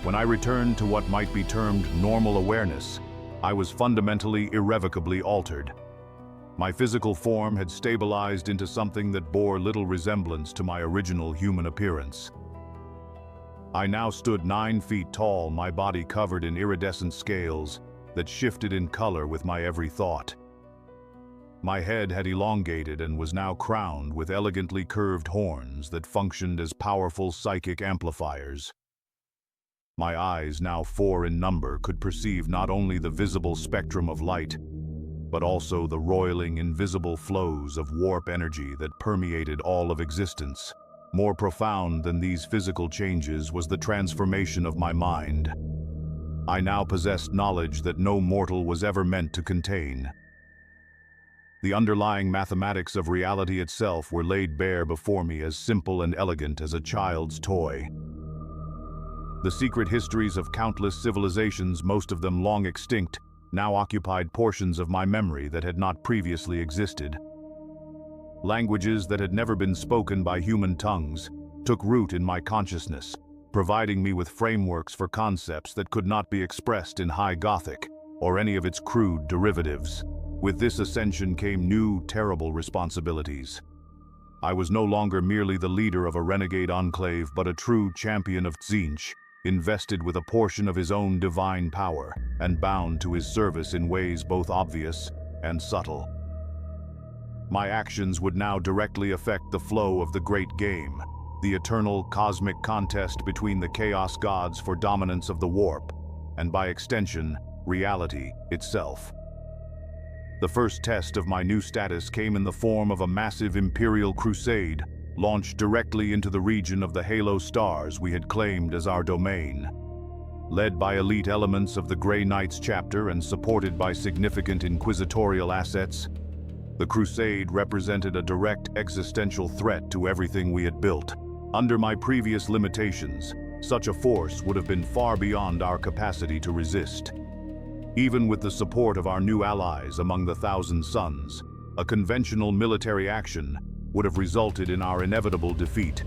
When I returned to what might be termed normal awareness, I was fundamentally, irrevocably altered. My physical form had stabilized into something that bore little resemblance to my original human appearance. I now stood 9 feet tall, my body covered in iridescent scales that shifted in color with my every thought. My head had elongated and was now crowned with elegantly curved horns that functioned as powerful psychic amplifiers. My eyes, now 4 in number, could perceive not only the visible spectrum of light, but also the roiling, invisible flows of warp energy that permeated all of existence. More profound than these physical changes was the transformation of my mind. I now possessed knowledge that no mortal was ever meant to contain. The underlying mathematics of reality itself were laid bare before me, as simple and elegant as a child's toy. The secret histories of countless civilizations, most of them long extinct, now occupied portions of my memory that had not previously existed. Languages that had never been spoken by human tongues took root in my consciousness, providing me with frameworks for concepts that could not be expressed in High Gothic or any of its crude derivatives. With this ascension came new, terrible responsibilities. I was no longer merely the leader of a renegade enclave, but a true champion of Tzeentch, invested with a portion of his own divine power and bound to his service in ways both obvious and subtle. My actions would now directly affect the flow of the Great Game, the eternal cosmic contest between the Chaos Gods for dominance of the warp, and by extension, reality itself. The first test of my new status came in the form of a massive Imperial crusade launched directly into the region of the Halo stars we had claimed as our domain. Led by elite elements of the Grey Knights chapter and supported by significant inquisitorial assets, the crusade represented a direct existential threat to everything we had built. Under my previous limitations, such a force would have been far beyond our capacity to resist. Even with the support of our new allies among the Thousand Suns, a conventional military action would have resulted in our inevitable defeat.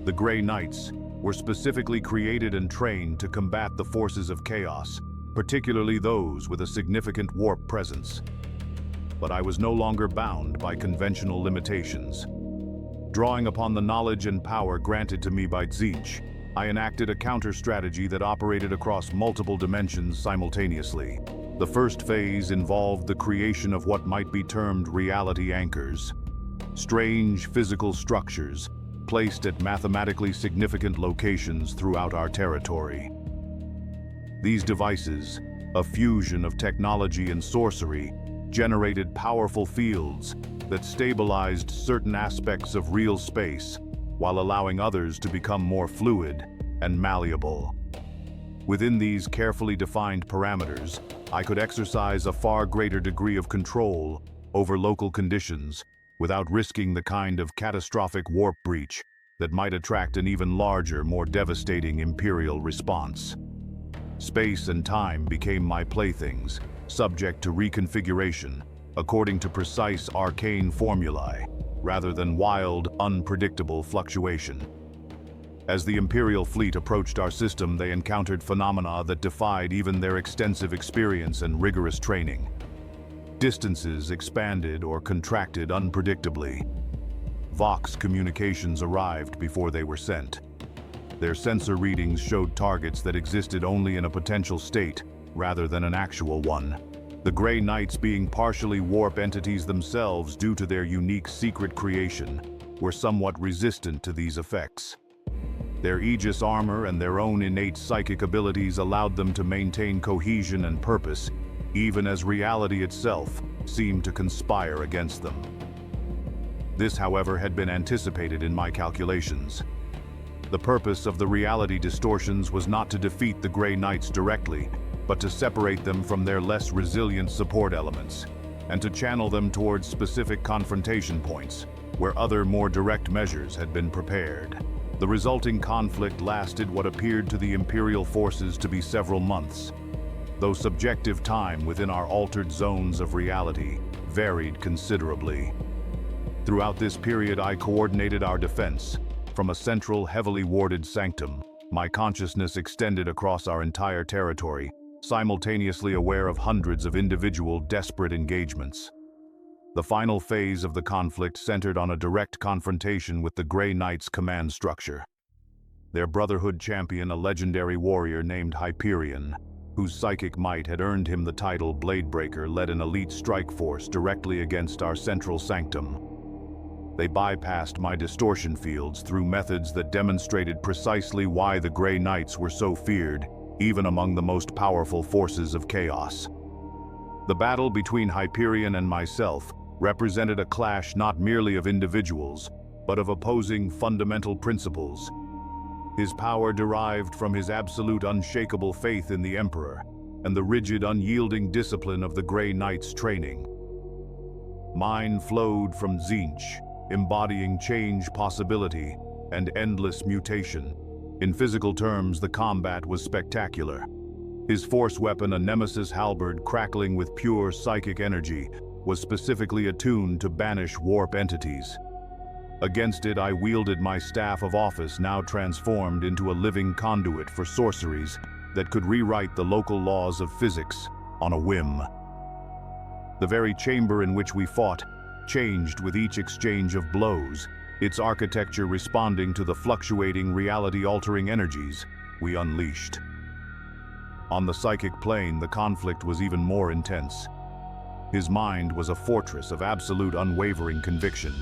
The Grey Knights were specifically created and trained to combat the forces of chaos, particularly those with a significant warp presence. But I was no longer bound by conventional limitations. Drawing upon the knowledge and power granted to me by Tzeentch, I enacted a counter-strategy that operated across multiple dimensions simultaneously. The first phase involved the creation of what might be termed reality anchors, strange physical structures placed at mathematically significant locations throughout our territory. These devices, a fusion of technology and sorcery, generated powerful fields that stabilized certain aspects of real space while allowing others to become more fluid and malleable. Within these carefully defined parameters, I could exercise a far greater degree of control over local conditions without risking the kind of catastrophic warp breach that might attract an even larger, more devastating Imperial response. Space and time became my playthings, subject to reconfiguration according to precise arcane formulae, rather than wild, unpredictable fluctuation. As the Imperial fleet approached our system, they encountered phenomena that defied even their extensive experience and rigorous training. Distances expanded or contracted unpredictably. Vox communications arrived before they were sent. Their sensor readings showed targets that existed only in a potential state, rather than an actual one. The Grey Knights, being partially warp entities themselves due to their unique secret creation, were somewhat resistant to these effects. Their Aegis armor and their own innate psychic abilities allowed them to maintain cohesion and purpose, even as reality itself seemed to conspire against them. This, however, had been anticipated in my calculations. The purpose of the reality distortions was not to defeat the Grey Knights directly, but to separate them from their less resilient support elements, and to channel them towards specific confrontation points, where other more direct measures had been prepared. The resulting conflict lasted what appeared to the Imperial forces to be several months, though subjective time within our altered zones of reality varied considerably. Throughout this period, I coordinated our defense. From a central, heavily warded sanctum, my consciousness extended across our entire territory, simultaneously aware of hundreds of individual, desperate engagements. The final phase of the conflict centered on a direct confrontation with the Grey Knights' command structure. Their Brotherhood champion, a legendary warrior named Hyperion, whose psychic might had earned him the title Bladebreaker, led an elite strike force directly against our central sanctum. They bypassed my distortion fields through methods that demonstrated precisely why the Grey Knights were so feared, even among the most powerful forces of chaos. The battle between Hyperion and myself represented a clash not merely of individuals, but of opposing fundamental principles. His power derived from his absolute unshakable faith in the Emperor, and the rigid, unyielding discipline of the Grey Knights' training. Mine flowed from Tzeentch, embodying change, possibility, and endless mutation. In physical terms, the combat was spectacular. His force weapon, a nemesis halberd crackling with pure psychic energy, was specifically attuned to banish warp entities. Against it, I wielded my staff of office, now transformed into a living conduit for sorceries that could rewrite the local laws of physics on a whim. The very chamber in which we fought changed with each exchange of blows, its architecture responding to the fluctuating, reality-altering energies we unleashed. On the psychic plane, the conflict was even more intense. His mind was a fortress of absolute, unwavering conviction.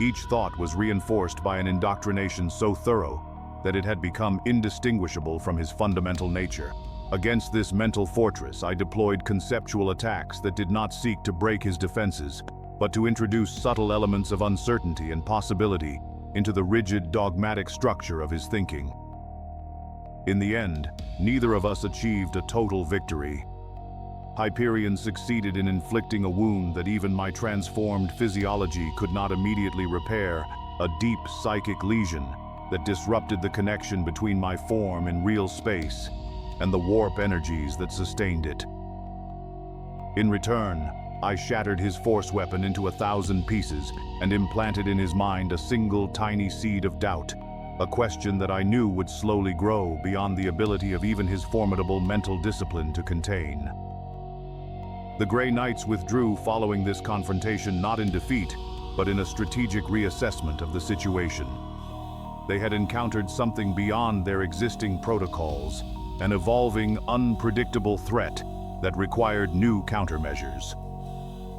Each thought was reinforced by an indoctrination so thorough that it had become indistinguishable from his fundamental nature. Against this mental fortress, I deployed conceptual attacks that did not seek to break his defenses, but to introduce subtle elements of uncertainty and possibility into the rigid, dogmatic structure of his thinking. In the end, neither of us achieved a total victory. Hyperion succeeded in inflicting a wound that even my transformed physiology could not immediately repair, a deep psychic lesion that disrupted the connection between my form in real space and the warp energies that sustained it. In return, I shattered his force weapon into 1,000 pieces and implanted in his mind a single tiny seed of doubt, a question that I knew would slowly grow beyond the ability of even his formidable mental discipline to contain. The Grey Knights withdrew following this confrontation, not in defeat, but in a strategic reassessment of the situation. They had encountered something beyond their existing protocols, an evolving, unpredictable threat that required new countermeasures.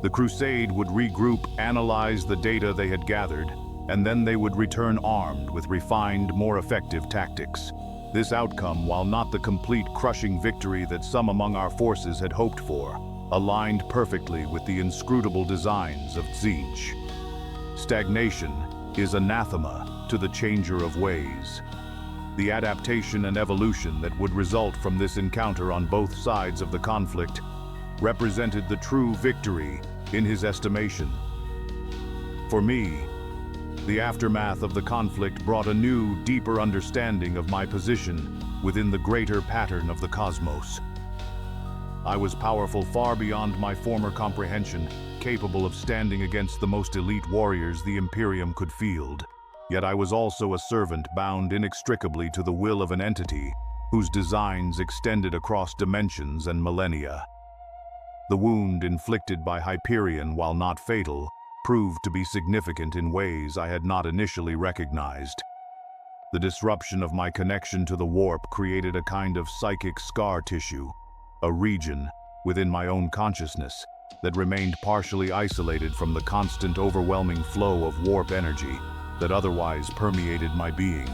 The Crusade would regroup, analyze the data they had gathered, and then they would return armed with refined, more effective tactics. This outcome, while not the complete crushing victory that some among our forces had hoped for, aligned perfectly with the inscrutable designs of Tzeentch. Stagnation is anathema to the changer of ways. The adaptation and evolution that would result from this encounter on both sides of the conflict represented the true victory in his estimation. For me, the aftermath of the conflict brought a new, deeper understanding of my position within the greater pattern of the cosmos. I was powerful far beyond my former comprehension, capable of standing against the most elite warriors the Imperium could field. Yet I was also a servant bound inextricably to the will of an entity whose designs extended across dimensions and millennia. The wound inflicted by Hyperion, while not fatal, proved to be significant in ways I had not initially recognized. The disruption of my connection to the warp created a kind of psychic scar tissue, a region within my own consciousness that remained partially isolated from the constant, overwhelming flow of warp energy that otherwise permeated my being.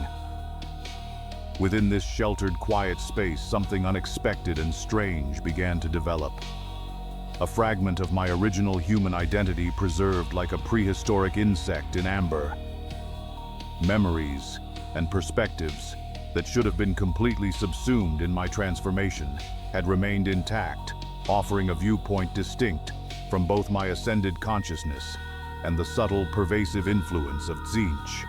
Within this sheltered, quiet space, something unexpected and strange began to develop. A fragment of my original human identity preserved like a prehistoric insect in amber. Memories and perspectives that should have been completely subsumed in my transformation had remained intact, offering a viewpoint distinct from both my ascended consciousness and the subtle, pervasive influence of Tzeentch.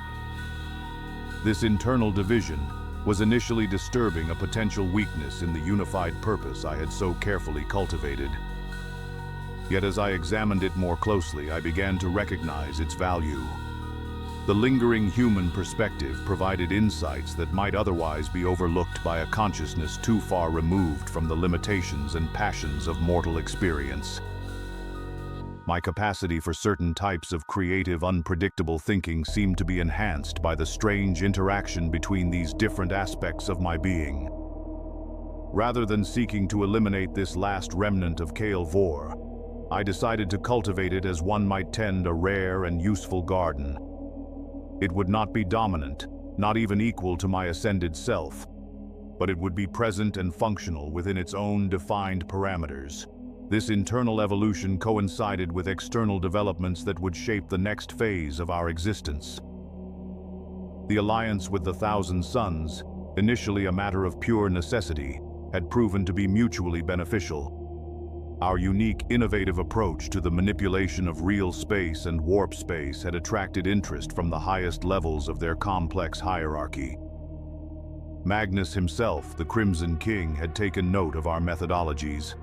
This internal division was initially disturbing, a potential weakness in the unified purpose I had so carefully cultivated. Yet as I examined it more closely, I began to recognize its value. The lingering human perspective provided insights that might otherwise be overlooked by a consciousness too far removed from the limitations and passions of mortal experience. My capacity for certain types of creative, unpredictable thinking seemed to be enhanced by the strange interaction between these different aspects of my being. Rather than seeking to eliminate this last remnant of Kael Vor, I decided to cultivate it as one might tend a rare and useful garden. It would not be dominant, not even equal to my ascended self, but it would be present and functional within its own defined parameters. This internal evolution coincided with external developments that would shape the next phase of our existence. The alliance with the Thousand Suns, initially a matter of pure necessity, had proven to be mutually beneficial. Our unique, innovative approach to the manipulation of real space and warp space had attracted interest from the highest levels of their complex hierarchy. Magnus himself, the Crimson King, had taken note of our methodologies.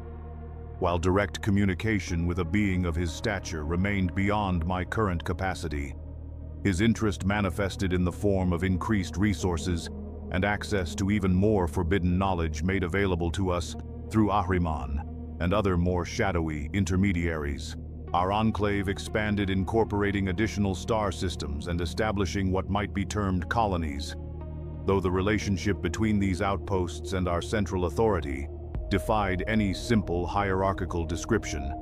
While direct communication with a being of his stature remained beyond my current capacity, his interest manifested in the form of increased resources and access to even more forbidden knowledge made available to us through Ahriman and other more shadowy intermediaries. Our enclave expanded, incorporating additional star systems and establishing what might be termed colonies, though the relationship between these outposts and our central authority defied any simple hierarchical description.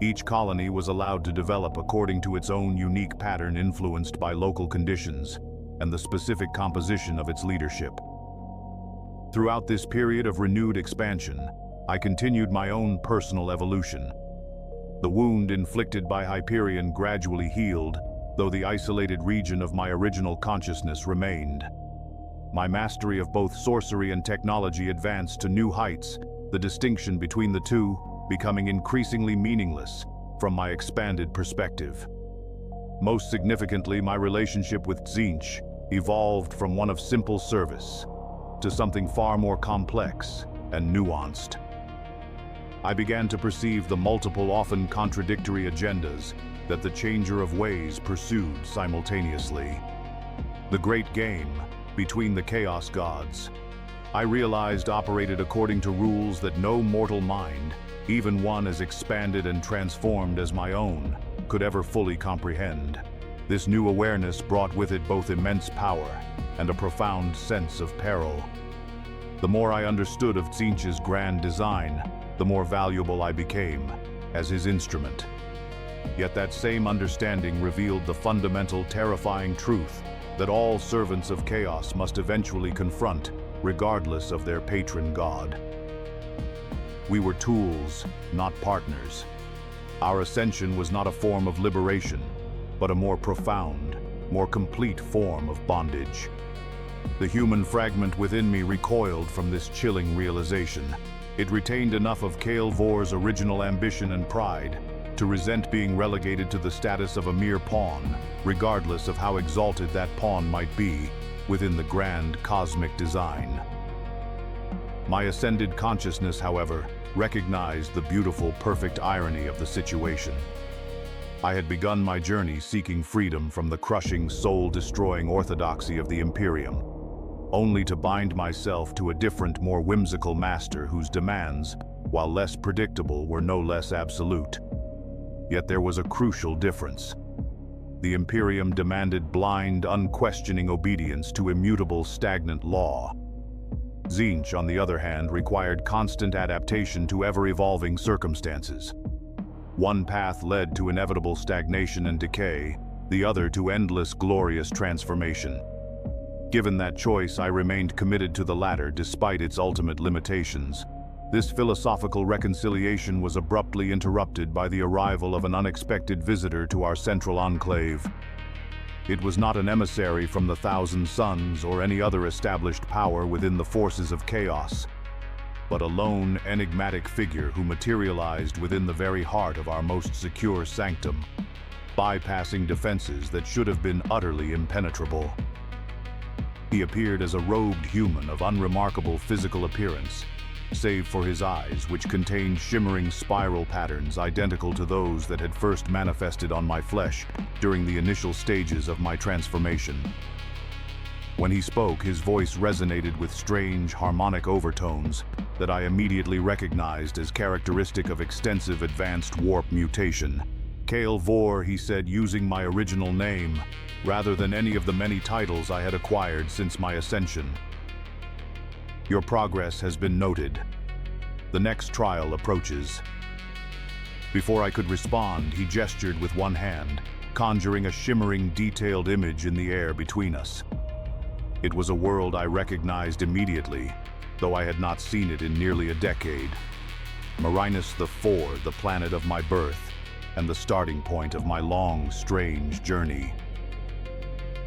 Each colony was allowed to develop according to its own unique pattern, influenced by local conditions and the specific composition of its leadership. Throughout this period of renewed expansion, I continued my own personal evolution. The wound inflicted by Hyperion gradually healed, though the isolated region of my original consciousness remained. My mastery of both sorcery and technology advanced to new heights, the distinction between the two becoming increasingly meaningless from my expanded perspective. Most significantly, my relationship with Tzeentch evolved from one of simple service to something far more complex and nuanced. I began to perceive the multiple, often contradictory agendas that the Changer of Ways pursued simultaneously. The great game between the Chaos Gods, I realized operated according to rules that no mortal mind, even one as expanded and transformed as my own, could ever fully comprehend. This new awareness brought with it both immense power and a profound sense of peril. The more I understood of Tzeentch's grand design, the more valuable I became as his instrument. Yet that same understanding revealed the fundamental, terrifying truth that all servants of chaos must eventually confront, regardless of their patron god. We were tools, not partners. Our ascension was not a form of liberation, but a more profound, more complete form of bondage. The human fragment within me recoiled from this chilling realization. It retained enough of Kael Vor's original ambition and pride to resent being relegated to the status of a mere pawn, regardless of how exalted that pawn might be within the grand cosmic design. My ascended consciousness, however, recognized the beautiful, perfect irony of the situation. I had begun my journey seeking freedom from the crushing, soul-destroying orthodoxy of the Imperium, only to bind myself to a different, more whimsical master whose demands, while less predictable, were no less absolute. Yet there was a crucial difference. The Imperium demanded blind, unquestioning obedience to immutable, stagnant law. Tzeentch, on the other hand, required constant adaptation to ever-evolving circumstances. One path led to inevitable stagnation and decay, the other to endless, glorious transformation. Given that choice, I remained committed to the latter despite its ultimate limitations. This philosophical reconciliation was abruptly interrupted by the arrival of an unexpected visitor to our central enclave. It was not an emissary from the Thousand Suns or any other established power within the forces of chaos, but a lone, enigmatic figure who materialized within the very heart of our most secure sanctum, bypassing defenses that should have been utterly impenetrable. He appeared as a robed human of unremarkable physical appearance, save for his eyes, which contained shimmering spiral patterns identical to those that had first manifested on my flesh during the initial stages of my transformation. When he spoke, his voice resonated with strange, harmonic overtones that I immediately recognized as characteristic of extensive advanced warp mutation. Kael Vor, he said, using my original name, rather than any of the many titles I had acquired since my ascension. Your progress has been noted. The next trial approaches. Before I could respond, he gestured with one hand, conjuring a shimmering, detailed image in the air between us. It was a world I recognized immediately, though I had not seen it in nearly a decade. Marinus IV, the planet of my birth, and the starting point of my long, strange journey.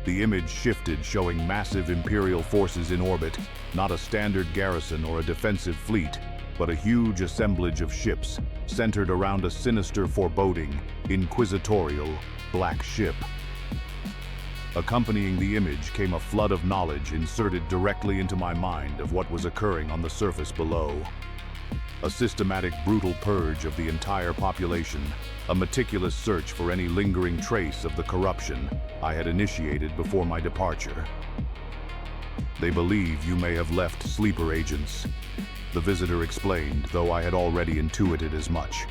The image shifted, showing massive Imperial forces in orbit, not a standard garrison or a defensive fleet, but a huge assemblage of ships, centered around a sinister, foreboding, inquisitorial, black ship. Accompanying the image came a flood of knowledge inserted directly into my mind of what was occurring on the surface below. A systematic, brutal purge of the entire population, a meticulous search for any lingering trace of the corruption I had initiated before my departure. They believe you may have left sleeper agents, the visitor explained, though I had already intuited as much.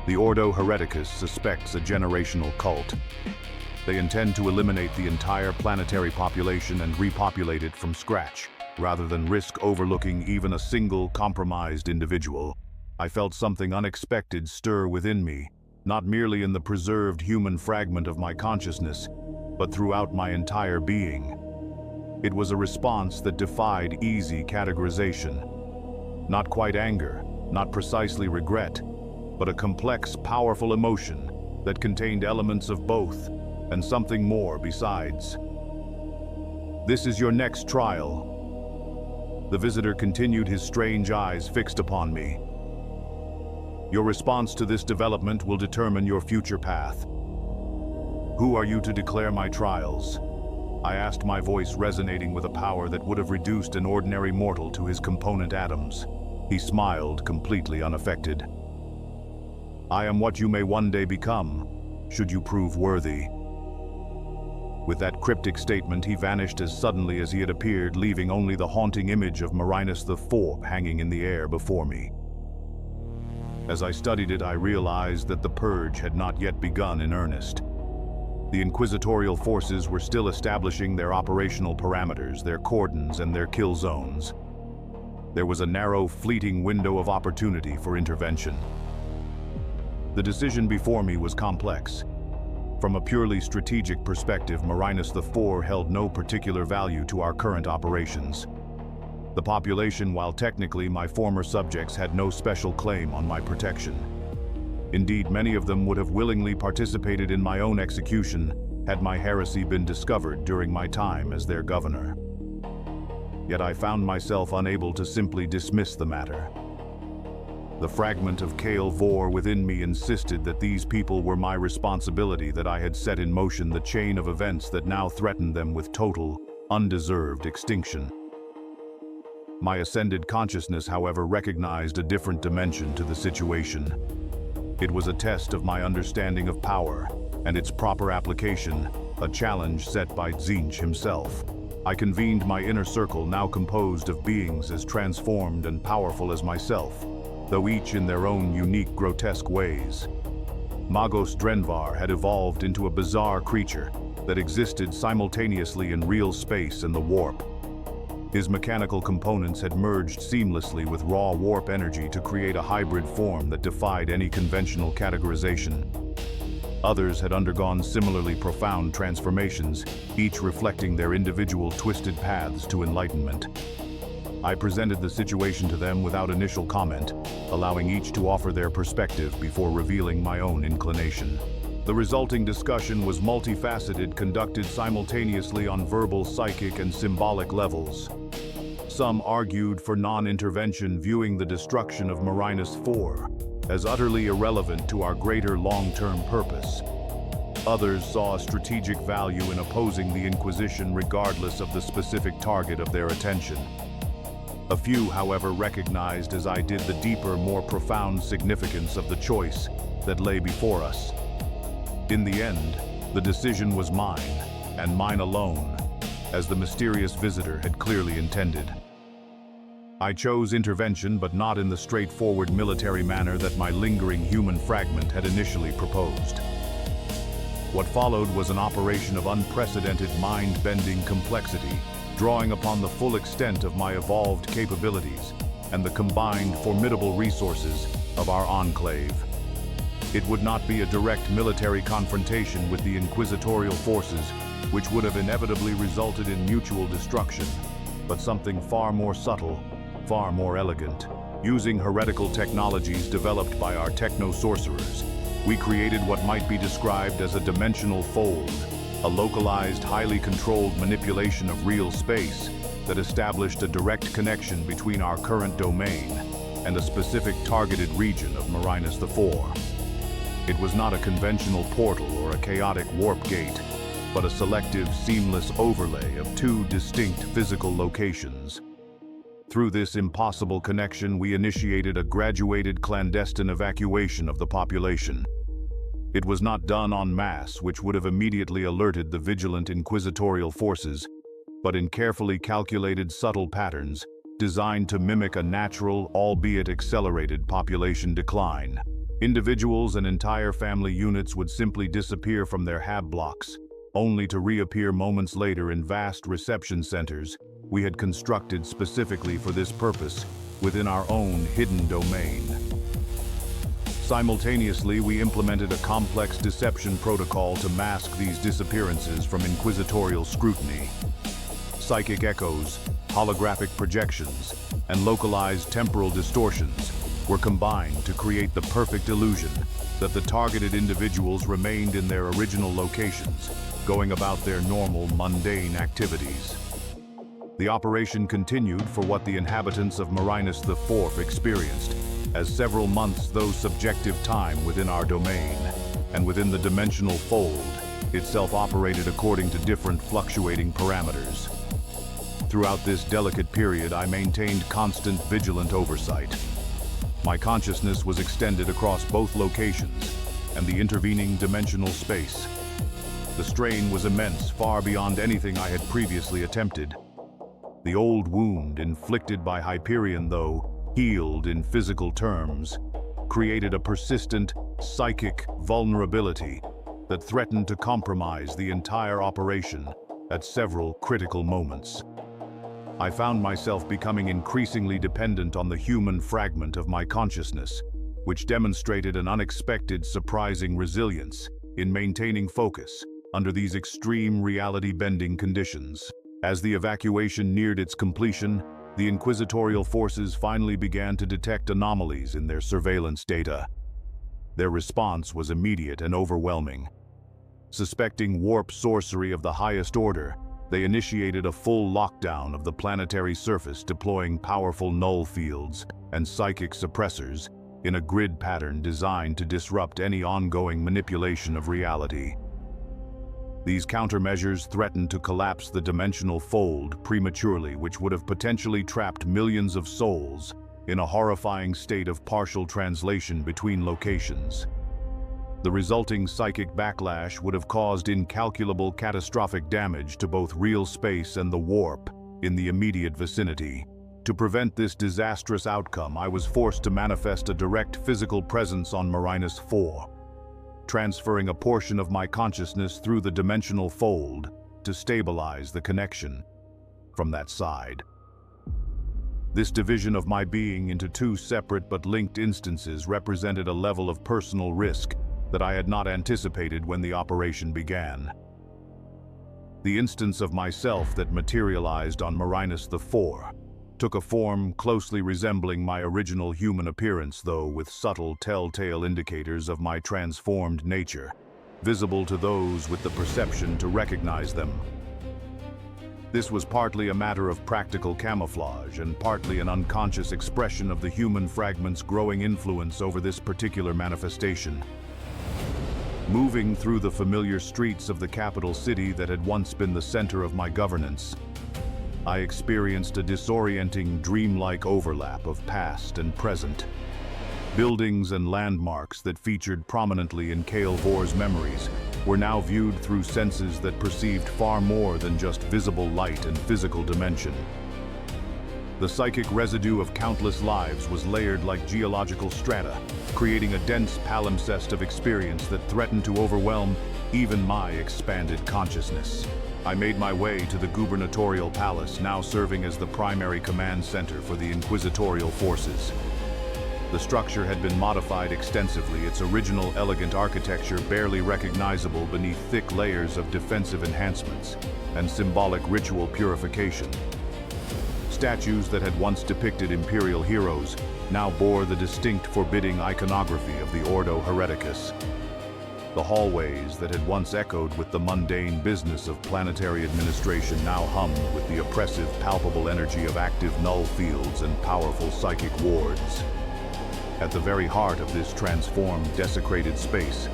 The Ordo Hereticus suspects a generational cult. They intend to eliminate the entire planetary population and repopulate it from scratch, rather than risk overlooking even a single compromised individual. I felt something unexpected stir within me, not merely in the preserved human fragment of my consciousness, but throughout my entire being. It was a response that defied easy categorization. Not quite anger, not precisely regret, but a complex, powerful emotion that contained elements of both, and something more besides. This is your next trial. The visitor continued, his strange eyes fixed upon me. Your response to this development will determine your future path. Who are you to declare my trials? I asked, my voice resonating with a power that would have reduced an ordinary mortal to his component atoms. He smiled, completely unaffected. I am what you may one day become, should you prove worthy. With that cryptic statement, he vanished as suddenly as he had appeared, leaving only the haunting image of Marinus IV hanging in the air before me. As I studied it, I realized that the purge had not yet begun in earnest. The inquisitorial forces were still establishing their operational parameters, their cordons, and their kill zones. There was a narrow, fleeting window of opportunity for intervention. The decision before me was complex. From a purely strategic perspective, Marinus IV held no particular value to our current operations. The population, while technically my former subjects, had no special claim on my protection. Indeed, many of them would have willingly participated in my own execution had my heresy been discovered during my time as their governor. Yet I found myself unable to simply dismiss the matter. The fragment of Kale Vor within me insisted that these people were my responsibility, that I had set in motion the chain of events that now threatened them with total, undeserved extinction. My ascended consciousness, however, recognized a different dimension to the situation. It was a test of my understanding of power and its proper application, a challenge set by Tzeentch himself. I convened my inner circle, now composed of beings as transformed and powerful as myself, though each in their own unique, grotesque ways. Magos Drenvar had evolved into a bizarre creature that existed simultaneously in real space and the warp. His mechanical components had merged seamlessly with raw warp energy to create a hybrid form that defied any conventional categorization. Others had undergone similarly profound transformations, each reflecting their individual twisted paths to enlightenment. I presented the situation to them without initial comment, allowing each to offer their perspective before revealing my own inclination. The resulting discussion was multifaceted, conducted simultaneously on verbal, psychic, and symbolic levels. Some argued for non-intervention, viewing the destruction of Marinus IV as utterly irrelevant to our greater long-term purpose. Others saw a strategic value in opposing the Inquisition regardless of the specific target of their attention. A few, however, recognized, as I did, the deeper, more profound significance of the choice that lay before us. In the end, the decision was mine, and mine alone, as the mysterious visitor had clearly intended. I chose intervention, but not in the straightforward military manner that my lingering human fragment had initially proposed. What followed was an operation of unprecedented mind-bending complexity, drawing upon the full extent of my evolved capabilities and the combined formidable resources of our enclave. It would not be a direct military confrontation with the inquisitorial forces, which would have inevitably resulted in mutual destruction, but something far more subtle, far more elegant. Using heretical technologies developed by our techno-sorcerers, we created what might be described as a dimensional fold, a localized, highly controlled manipulation of real space that established a direct connection between our current domain and a specific targeted region of Marinus IV. It was not a conventional portal or a chaotic warp gate, but a selective, seamless overlay of two distinct physical locations. Through this impossible connection, we initiated a graduated, clandestine evacuation of the population. It was not done en masse, which would have immediately alerted the vigilant inquisitorial forces, but in carefully calculated, subtle patterns designed to mimic a natural, albeit accelerated, population decline. Individuals and entire family units would simply disappear from their hab blocks, only to reappear moments later in vast reception centers we had constructed specifically for this purpose within our own hidden domain. Simultaneously, we implemented a complex deception protocol to mask these disappearances from inquisitorial scrutiny. Psychic echoes, holographic projections, and localized temporal distortions were combined to create the perfect illusion that the targeted individuals remained in their original locations, going about their normal, mundane activities. The operation continued for what the inhabitants of Marinus IV experienced as several months, though subjective time within our domain, and within the dimensional fold itself operated according to different fluctuating parameters. Throughout this delicate period, I maintained constant, vigilant oversight. My consciousness was extended across both locations and the intervening dimensional space. The strain was immense, far beyond anything I had previously attempted. The old wound, inflicted by Hyperion, though healed in physical terms, created a persistent psychic vulnerability that threatened to compromise the entire operation at several critical moments. I found myself becoming increasingly dependent on the human fragment of my consciousness, which demonstrated an unexpected, surprising resilience in maintaining focus under these extreme reality-bending conditions. As the evacuation neared its completion, the inquisitorial forces finally began to detect anomalies in their surveillance data. Their response was immediate and overwhelming. Suspecting warp sorcery of the highest order, they initiated a full lockdown of the planetary surface, deploying powerful null fields and psychic suppressors in a grid pattern designed to disrupt any ongoing manipulation of reality. These countermeasures threatened to collapse the dimensional fold prematurely, which would have potentially trapped millions of souls in a horrifying state of partial translation between locations. The resulting psychic backlash would have caused incalculable catastrophic damage to both real space and the warp in the immediate vicinity. To prevent this disastrous outcome, I was forced to manifest a direct physical presence on Marinus 4, transferring a portion of my consciousness through the dimensional fold to stabilize the connection from that side. This division of my being into two separate but linked instances represented a level of personal risk that I had not anticipated when the operation began. The instance of myself that materialized on Marinus the 4 took a form closely resembling my original human appearance, though with subtle telltale indicators of my transformed nature, visible to those with the perception to recognize them. This was partly a matter of practical camouflage and partly an unconscious expression of the human fragment's growing influence over this particular manifestation. Moving through the familiar streets of the capital city that had once been the center of my governance, I experienced a disorienting, dreamlike overlap of past and present. Buildings and landmarks that featured prominently in Kale Vor's memories were now viewed through senses that perceived far more than just visible light and physical dimension. The psychic residue of countless lives was layered like geological strata, creating a dense palimpsest of experience that threatened to overwhelm even my expanded consciousness. I made my way to the gubernatorial palace, now serving as the primary command center for the inquisitorial forces. The structure had been modified extensively, its original elegant architecture barely recognizable beneath thick layers of defensive enhancements and symbolic ritual purification. Statues that had once depicted imperial heroes now bore the distinct forbidding iconography of the Ordo Hereticus. The hallways that had once echoed with the mundane business of planetary administration now hummed with the oppressive, palpable energy of active null fields and powerful psychic wards. At the very heart of this transformed, desecrated space,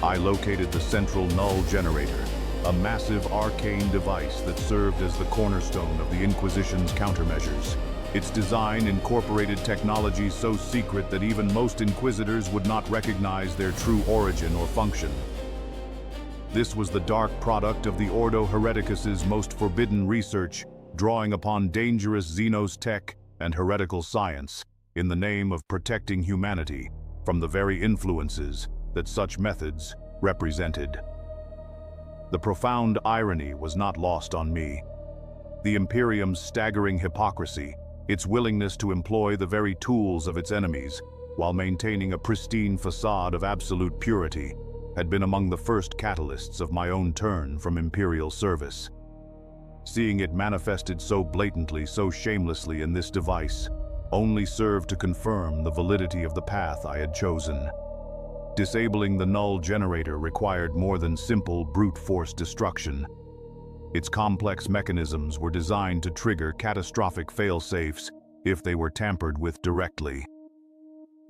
I located the central null generator, a massive arcane device that served as the cornerstone of the Inquisition's countermeasures. Its design incorporated technology so secret that even most inquisitors would not recognize their true origin or function. This was the dark product of the Ordo Hereticus's most forbidden research, drawing upon dangerous Xenos tech and heretical science in the name of protecting humanity from the very influences that such methods represented. The profound irony was not lost on me. The Imperium's staggering hypocrisy, its willingness to employ the very tools of its enemies while maintaining a pristine facade of absolute purity, had been among the first catalysts of my own turn from Imperial service. Seeing it manifested so blatantly, so shamelessly in this device, only served to confirm the validity of the path I had chosen. Disabling the null generator required more than simple brute force destruction. Its complex mechanisms were designed to trigger catastrophic fail-safes if they were tampered with directly.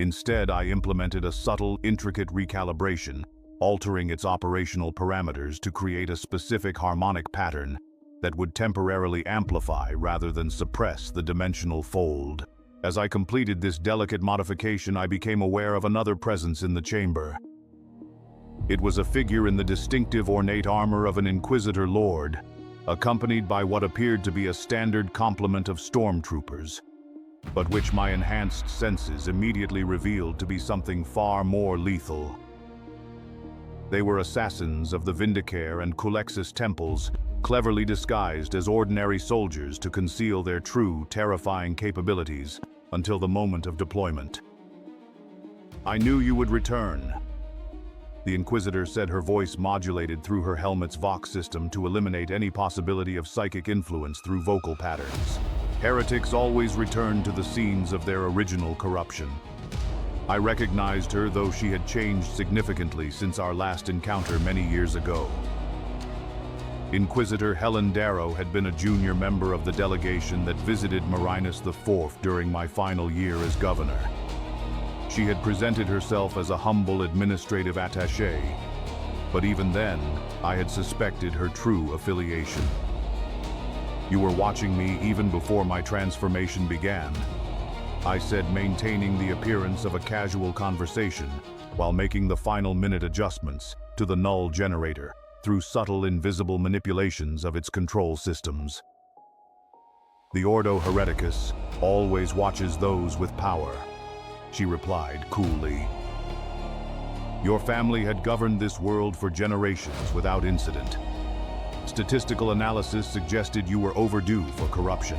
Instead, I implemented a subtle, intricate recalibration, altering its operational parameters to create a specific harmonic pattern that would temporarily amplify rather than suppress the dimensional fold. As I completed this delicate modification, I became aware of another presence in the chamber. It was a figure in the distinctive ornate armor of an Inquisitor Lord, accompanied by what appeared to be a standard complement of stormtroopers, but which my enhanced senses immediately revealed to be something far more lethal. They were assassins of the Vindicare and Culexis temples, cleverly disguised as ordinary soldiers to conceal their true, terrifying capabilities until the moment of deployment. "I knew you would return," the Inquisitor said, her voice modulated through her helmet's Vox system to eliminate any possibility of psychic influence through vocal patterns. "Heretics always return to the scenes of their original corruption." I recognized her, though she had changed significantly since our last encounter many years ago. Inquisitor Helen Darrow had been a junior member of the delegation that visited Marinus IV during my final year as governor. She had presented herself as a humble administrative attaché, but even then, I had suspected her true affiliation. "You were watching me even before my transformation began," I said, maintaining the appearance of a casual conversation while making the final minute adjustments to the null generator through subtle invisible manipulations of its control systems. "The Ordo Hereticus always watches those with power," she replied coolly. "Your family had governed this world for generations without incident. Statistical analysis suggested you were overdue for corruption."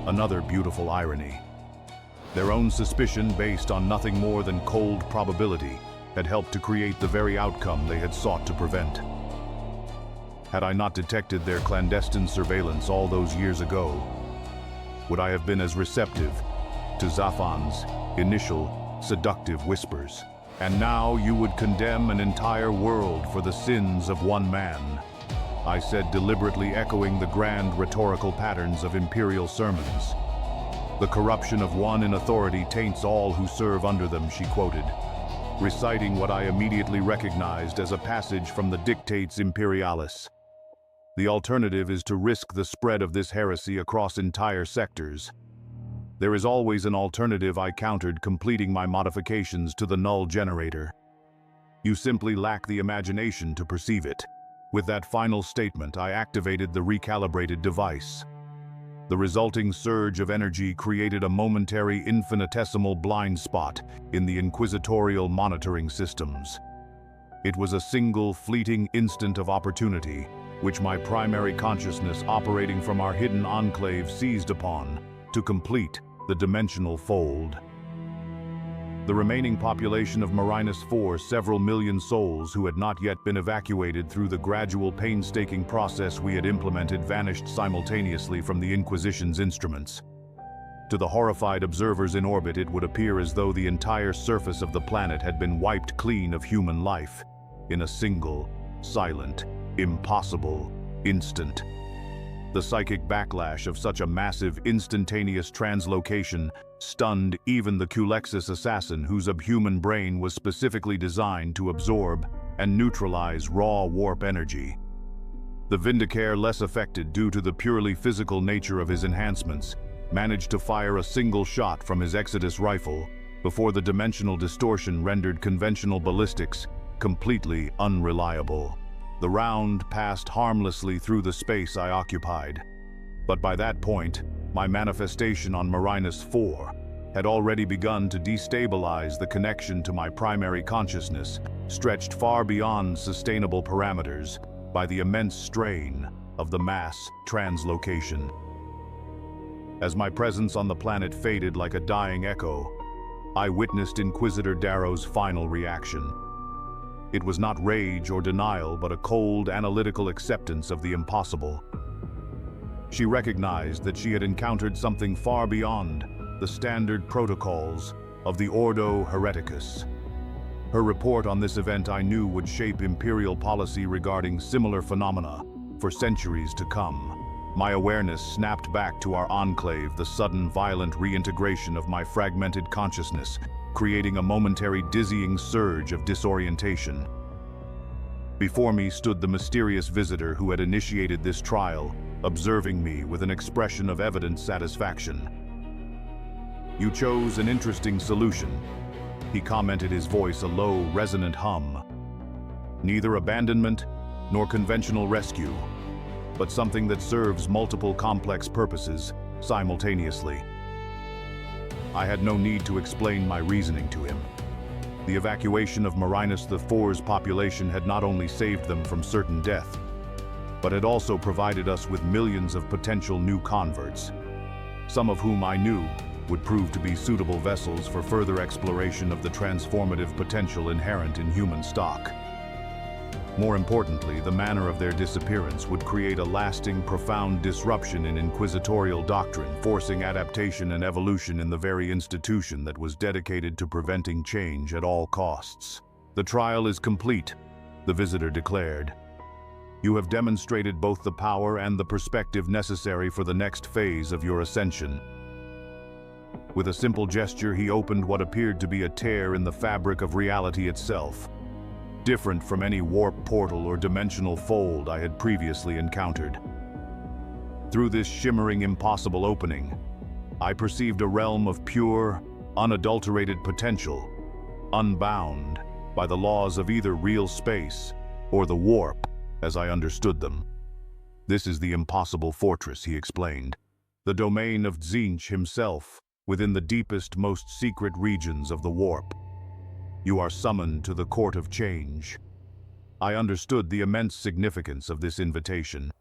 Another beautiful irony. Their own suspicion, based on nothing more than cold probability, had helped to create the very outcome they had sought to prevent. Had I not detected their clandestine surveillance all those years ago, would I have been as receptive to Zafan's initial seductive whispers? "And now you would condemn an entire world for the sins of one man," I said, deliberately echoing the grand rhetorical patterns of imperial sermons. "The corruption of one in authority taints all who serve under them," she quoted, reciting what I immediately recognized as a passage from the Dictates Imperialis. "The alternative is to risk the spread of this heresy across entire sectors." "There is always an alternative," I countered, completing my modifications to the null generator. "You simply lack the imagination to perceive it." With that final statement, I activated the recalibrated device. The resulting surge of energy created a momentary infinitesimal blind spot in the inquisitorial monitoring systems. It was a single fleeting instant of opportunity, which my primary consciousness operating from our hidden enclave seized upon to complete the dimensional fold. The remaining population of Marinus IV, several million souls who had not yet been evacuated through the gradual painstaking process we had implemented, vanished simultaneously from the Inquisition's instruments. To the horrified observers in orbit, it would appear as though the entire surface of the planet had been wiped clean of human life in a single, silent, impossible instant. The psychic backlash of such a massive, instantaneous translocation stunned even the Culexis assassin, whose subhuman brain was specifically designed to absorb and neutralize raw warp energy. The Vindicare, less affected due to the purely physical nature of his enhancements, managed to fire a single shot from his Exodus rifle before the dimensional distortion rendered conventional ballistics completely unreliable. The round passed harmlessly through the space I occupied, but by that point, my manifestation on Marinus IV had already begun to destabilize the connection to my primary consciousness, stretched far beyond sustainable parameters by the immense strain of the mass translocation. As my presence on the planet faded like a dying echo, I witnessed Inquisitor Darrow's final reaction. It was not rage or denial, but a cold, analytical acceptance of the impossible. She recognized that she had encountered something far beyond the standard protocols of the Ordo Hereticus. Her report on this event, I knew, would shape Imperial policy regarding similar phenomena for centuries to come. My awareness snapped back to our enclave, the sudden, violent reintegration of my fragmented consciousness, creating a momentary dizzying surge of disorientation. Before me stood the mysterious visitor who had initiated this trial, observing me with an expression of evident satisfaction. "You chose an interesting solution," he commented, his voice a low, resonant hum. Neither abandonment nor conventional rescue, but something that serves multiple complex purposes simultaneously. I had no need to explain my reasoning to him. The evacuation of Marinus IV's population had not only saved them from certain death, but had also provided us with millions of potential new converts, some of whom I knew would prove to be suitable vessels for further exploration of the transformative potential inherent in human stock. More importantly, the manner of their disappearance would create a lasting, profound disruption in inquisitorial doctrine, forcing adaptation and evolution in the very institution that was dedicated to preventing change at all costs. "The trial is complete," the visitor declared. "You have demonstrated both the power and the perspective necessary for the next phase of your ascension." With a simple gesture, he opened what appeared to be a tear in the fabric of reality itself, different from any warp portal or dimensional fold I had previously encountered. Through this shimmering, impossible opening, I perceived a realm of pure, unadulterated potential, unbound by the laws of either real space or the warp as I understood them. "This is the impossible fortress," he explained, "the domain of Tzeentch himself, within the deepest, most secret regions of the warp. You are summoned to the Court of Change." I understood the immense significance of this invitation.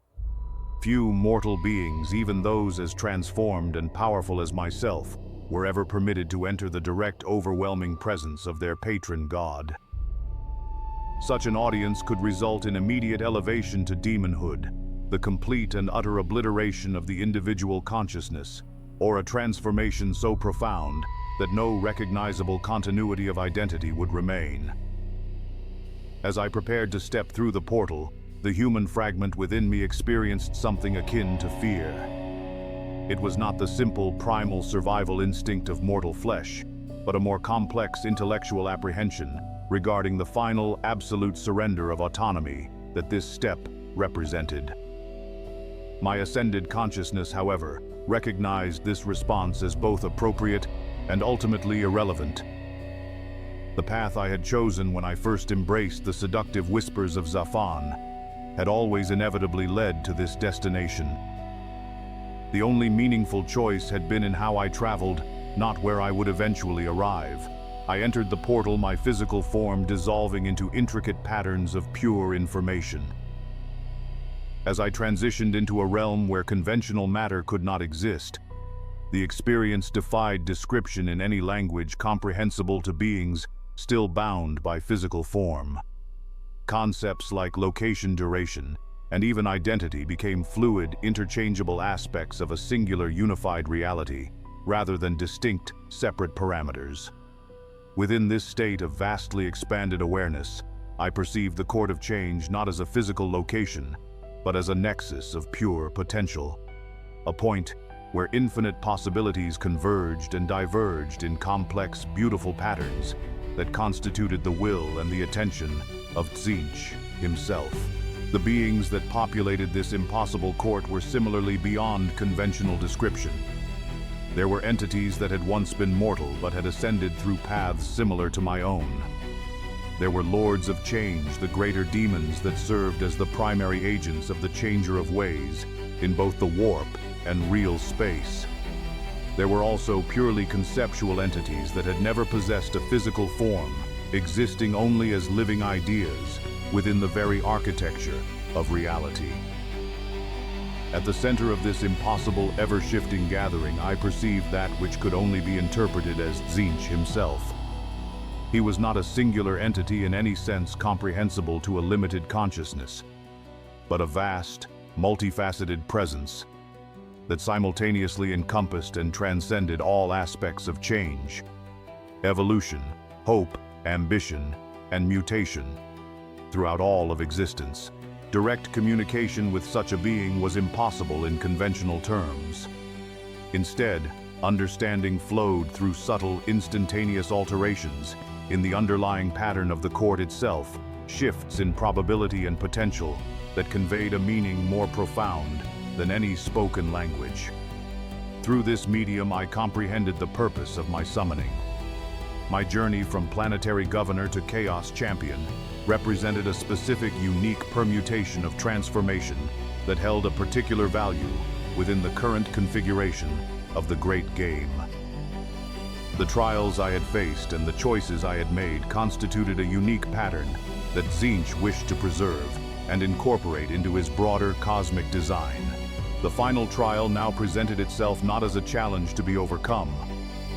Few mortal beings, even those as transformed and powerful as myself, were ever permitted to enter the direct, overwhelming presence of their patron god. Such an audience could result in immediate elevation to demonhood, the complete and utter obliteration of the individual consciousness, or a transformation so profound that no recognizable continuity of identity would remain. As I prepared to step through the portal, the human fragment within me experienced something akin to fear. It was not the simple, primal survival instinct of mortal flesh, but a more complex intellectual apprehension regarding the final, absolute surrender of autonomy that this step represented. My ascended consciousness, however, recognized this response as both appropriate and ultimately irrelevant. The path I had chosen when I first embraced the seductive whispers of Zafan had always inevitably led to this destination. The only meaningful choice had been in how I traveled, not where I would eventually arrive. I entered the portal, my physical form dissolving into intricate patterns of pure information. As I transitioned into a realm where conventional matter could not exist, the experience defied description in any language comprehensible to beings still bound by physical form. Concepts like location, duration, and even identity became fluid, interchangeable aspects of a singular unified reality, rather than distinct, separate parameters. Within this state of vastly expanded awareness, I perceived the Court of Change not as a physical location, but as a nexus of pure potential, a point where infinite possibilities converged and diverged in complex, beautiful patterns that constituted the will and the attention of Tzeentch himself. The beings that populated this impossible court were similarly beyond conventional description. There were entities that had once been mortal but had ascended through paths similar to my own. There were Lords of Change, the greater demons that served as the primary agents of the Changer of Ways in both the warp and real space. There were also purely conceptual entities that had never possessed a physical form, existing only as living ideas within the very architecture of reality. At the center of this impossible, ever-shifting gathering, I perceived that which could only be interpreted as Tzeentch himself. He was not a singular entity in any sense comprehensible to a limited consciousness, but a vast, multifaceted presence that simultaneously encompassed and transcended all aspects of change, evolution, hope, ambition, and mutation. Throughout all of existence, direct communication with such a being was impossible in conventional terms. Instead, understanding flowed through subtle, instantaneous alterations in the underlying pattern of the court itself, shifts in probability and potential that conveyed a meaning more profound than any spoken language. Through this medium, I comprehended the purpose of my summoning. My journey from planetary governor to chaos champion represented a specific, unique permutation of transformation that held a particular value within the current configuration of the Great Game. The trials I had faced and the choices I had made constituted a unique pattern that Tzeentch wished to preserve and incorporate into his broader cosmic design. The final trial now presented itself not as a challenge to be overcome,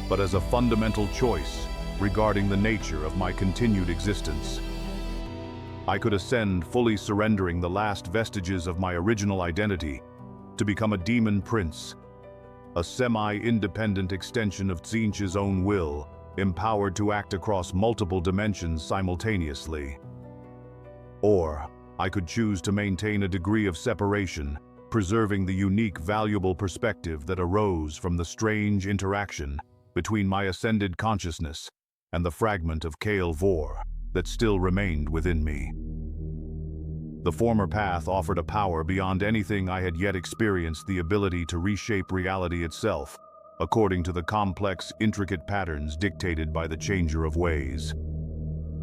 but as a fundamental choice regarding the nature of my continued existence. I could ascend, fully surrendering the last vestiges of my original identity to become a demon prince, a semi-independent extension of Tzeentch's own will, empowered to act across multiple dimensions simultaneously. Or I could choose to maintain a degree of separation, preserving the unique, valuable perspective that arose from the strange interaction between my ascended consciousness and the fragment of Kale Vor that still remained within me. The former path offered a power beyond anything I had yet experienced, the ability to reshape reality itself, according to the complex, intricate patterns dictated by the Changer of Ways.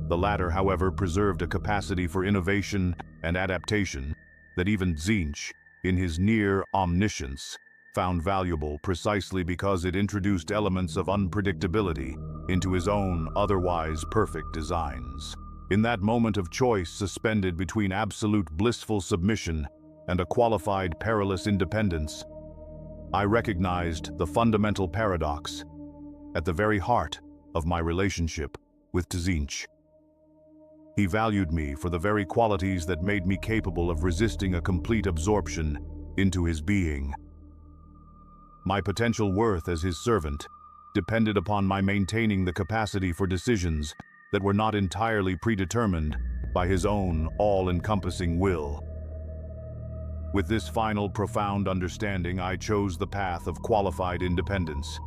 The latter, however, preserved a capacity for innovation and adaptation that even Tzeentch, in his near omniscience, found valuable precisely because it introduced elements of unpredictability into his own otherwise perfect designs. In that moment of choice, suspended between absolute blissful submission and a qualified perilous independence, I recognized the fundamental paradox at the very heart of my relationship with Tzeentch. He valued me for the very qualities that made me capable of resisting a complete absorption into his being. My potential worth as his servant depended upon my maintaining the capacity for decisions that were not entirely predetermined by his own all-encompassing will. With this final profound understanding, I chose the path of qualified independence.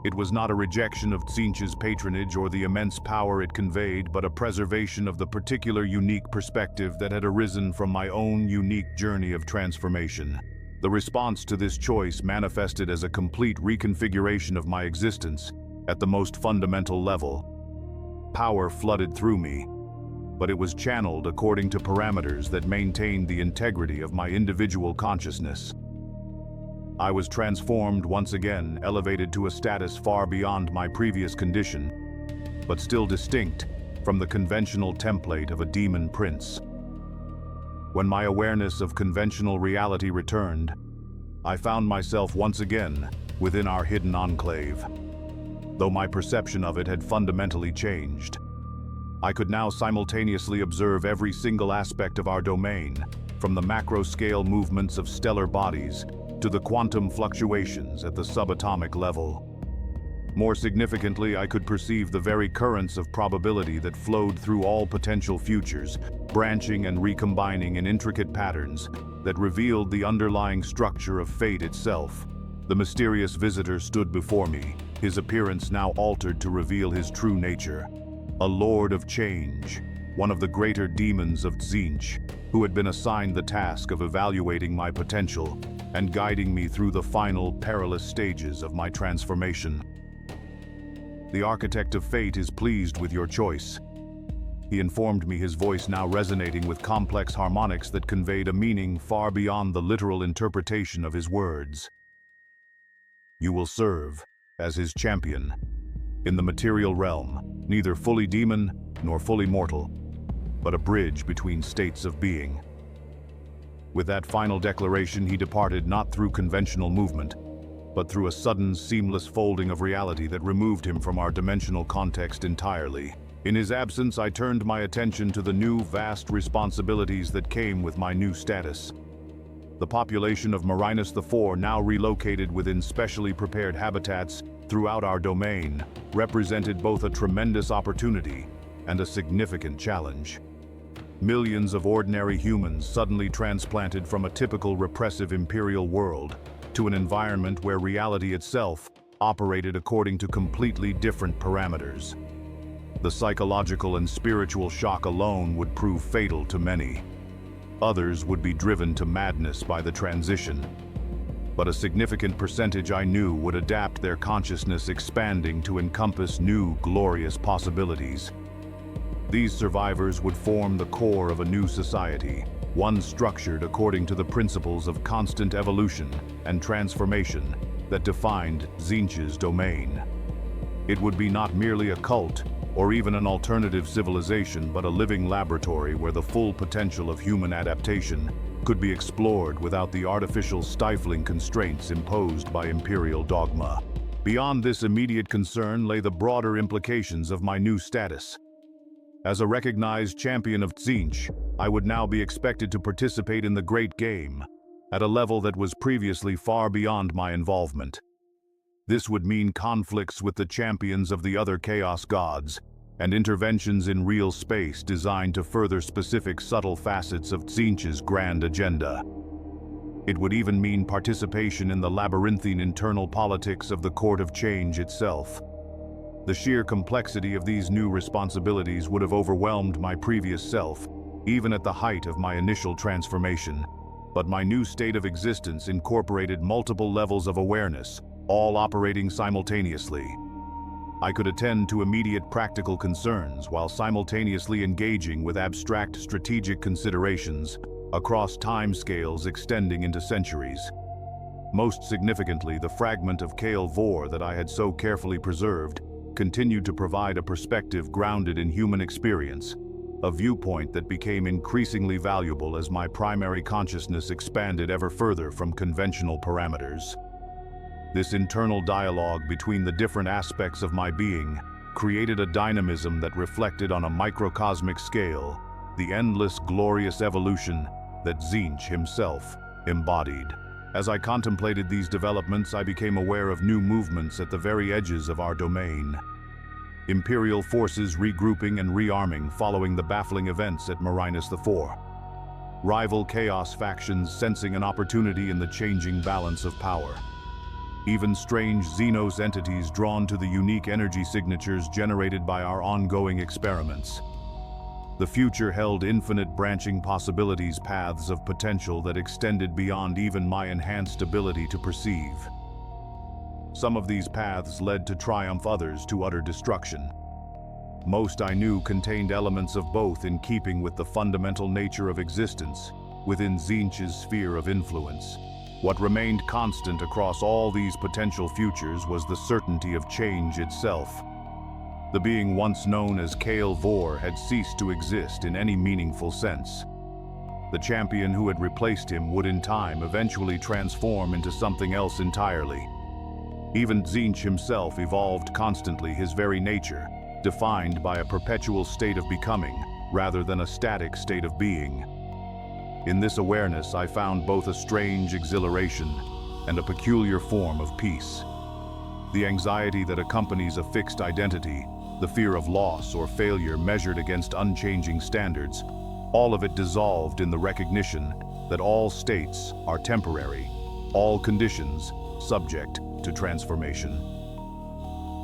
It was not a rejection of Tzeentch's patronage or the immense power it conveyed, but a preservation of the particular unique perspective that had arisen from my own unique journey of transformation. The response to this choice manifested as a complete reconfiguration of my existence at the most fundamental level. Power flooded through me, but it was channeled according to parameters that maintained the integrity of my individual consciousness. I was transformed once again, elevated to a status far beyond my previous condition, but still distinct from the conventional template of a demon prince. When my awareness of conventional reality returned, I found myself once again within our hidden enclave. Though my perception of it had fundamentally changed, I could now simultaneously observe every single aspect of our domain, from the macro-scale movements of stellar bodies to the quantum fluctuations at the subatomic level. More significantly, I could perceive the very currents of probability that flowed through all potential futures, branching and recombining in intricate patterns that revealed the underlying structure of fate itself. The mysterious visitor stood before me, his appearance now altered to reveal his true nature. A lord of change, one of the greater demons of Tzeentch, who had been assigned the task of evaluating my potential and guiding me through the final perilous stages of my transformation. The architect of fate is pleased with your choice, he informed me, his voice now resonating with complex harmonics that conveyed a meaning far beyond the literal interpretation of his words. You will serve as his champion in the material realm, neither fully demon nor fully mortal, but a bridge between states of being. With that final declaration, he departed not through conventional movement, but through a sudden, seamless folding of reality that removed him from our dimensional context entirely. In his absence, I turned my attention to the new, vast responsibilities that came with my new status. The population of Marinus IV, now relocated within specially prepared habitats throughout our domain, represented both a tremendous opportunity and a significant challenge. Millions of ordinary humans suddenly transplanted from a typical repressive imperial world to an environment where reality itself operated according to completely different parameters. The psychological and spiritual shock alone would prove fatal to many. Others would be driven to madness by the transition. But a significant percentage, I knew, would adapt, their consciousness expanding to encompass new, glorious possibilities. These survivors would form the core of a new society, one structured according to the principles of constant evolution and transformation that defined Tzeentch's domain. It would be not merely a cult or even an alternative civilization, but a living laboratory where the full potential of human adaptation could be explored without the artificial stifling constraints imposed by imperial dogma. Beyond this immediate concern lay the broader implications of my new status. As a recognized champion of Tzeentch, I would now be expected to participate in the Great Game, at a level that was previously far beyond my involvement. This would mean conflicts with the champions of the other Chaos Gods, and interventions in real space designed to further specific subtle facets of Tzeentch's grand agenda. It would even mean participation in the labyrinthine internal politics of the Court of Change itself. The sheer complexity of these new responsibilities would have overwhelmed my previous self, even at the height of my initial transformation. But my new state of existence incorporated multiple levels of awareness, all operating simultaneously. I could attend to immediate practical concerns while simultaneously engaging with abstract strategic considerations across timescales extending into centuries. Most significantly, the fragment of Kale Vor that I had so carefully preserved continued to provide a perspective grounded in human experience, a viewpoint that became increasingly valuable as my primary consciousness expanded ever further from conventional parameters. This internal dialogue between the different aspects of my being created a dynamism that reflected on a microcosmic scale the endless, glorious evolution that Tzeentch himself embodied. As I contemplated these developments, I became aware of new movements at the very edges of our domain. Imperial forces regrouping and rearming following the baffling events at Marinus IV. Rival Chaos factions sensing an opportunity in the changing balance of power. Even strange Xenos entities drawn to the unique energy signatures generated by our ongoing experiments. The future held infinite branching possibilities, paths of potential that extended beyond even my enhanced ability to perceive. Some of these paths led to triumph, others to utter destruction. Most I knew contained elements of both, in keeping with the fundamental nature of existence within Tzeentch's sphere of influence. What remained constant across all these potential futures was the certainty of change itself. The being once known as Kale Vor had ceased to exist in any meaningful sense. The champion who had replaced him would in time eventually transform into something else entirely. Even Tzeentch himself evolved constantly, his very nature, defined by a perpetual state of becoming rather than a static state of being. In this awareness, I found both a strange exhilaration and a peculiar form of peace. The anxiety that accompanies a fixed identity, the fear of loss or failure measured against unchanging standards, all of it dissolved in the recognition that all states are temporary, all conditions subject to transformation.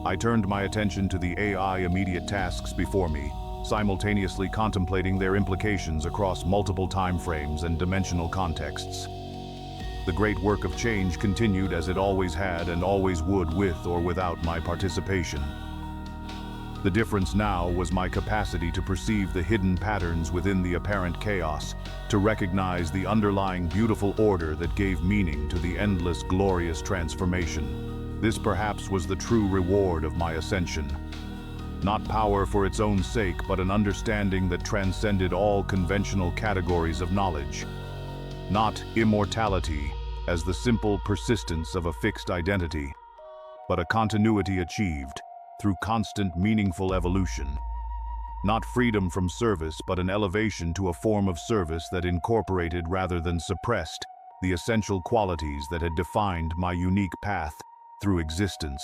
I turned my attention to the AI immediate tasks before me, simultaneously contemplating their implications across multiple time frames and dimensional contexts. The great work of change continued as it always had and always would, with or without my participation. The difference now was my capacity to perceive the hidden patterns within the apparent chaos, to recognize the underlying beautiful order that gave meaning to the endless, glorious transformation. This perhaps was the true reward of my ascension. Not power for its own sake, but an understanding that transcended all conventional categories of knowledge. Not immortality as the simple persistence of a fixed identity, but a continuity achieved through constant, meaningful evolution. Not freedom from service, but an elevation to a form of service that incorporated rather than suppressed the essential qualities that had defined my unique path through existence.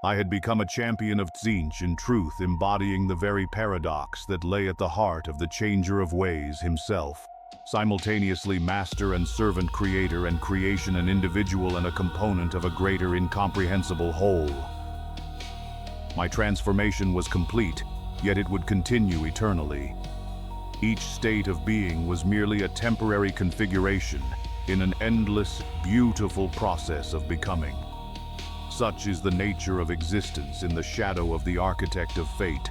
I had become a champion of Tzeentch, in truth embodying the very paradox that lay at the heart of the Changer of Ways himself. Simultaneously master and servant, creator and creation, an individual and a component of a greater incomprehensible whole. My transformation was complete, yet it would continue eternally. Each state of being was merely a temporary configuration in an endless, beautiful process of becoming. Such is the nature of existence in the shadow of the architect of fate.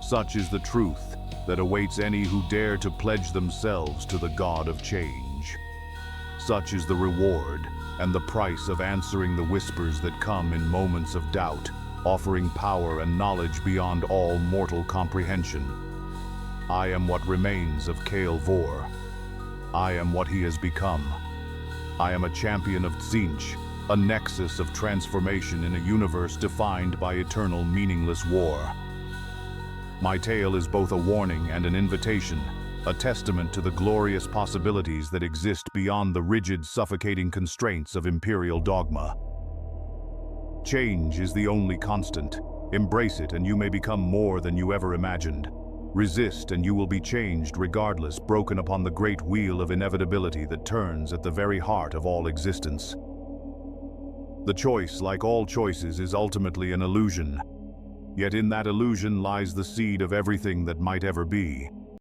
Such is the truth that awaits any who dare to pledge themselves to the God of change. Such is the reward and the price of answering the whispers that come in moments of doubt, offering power and knowledge beyond all mortal comprehension. I am what remains of Kael Vor. I am what he has become. I am a champion of Tzeentch, a nexus of transformation in a universe defined by eternal meaningless war. My tale is both a warning and an invitation, a testament to the glorious possibilities that exist beyond the rigid, suffocating constraints of imperial dogma. Change is the only constant. Embrace it and you may become more than you ever imagined. Resist and you will be changed regardless, broken upon the great wheel of inevitability that turns at the very heart of all existence. The choice, like all choices, is ultimately an illusion. Yet in that illusion lies the seed of everything that might ever be.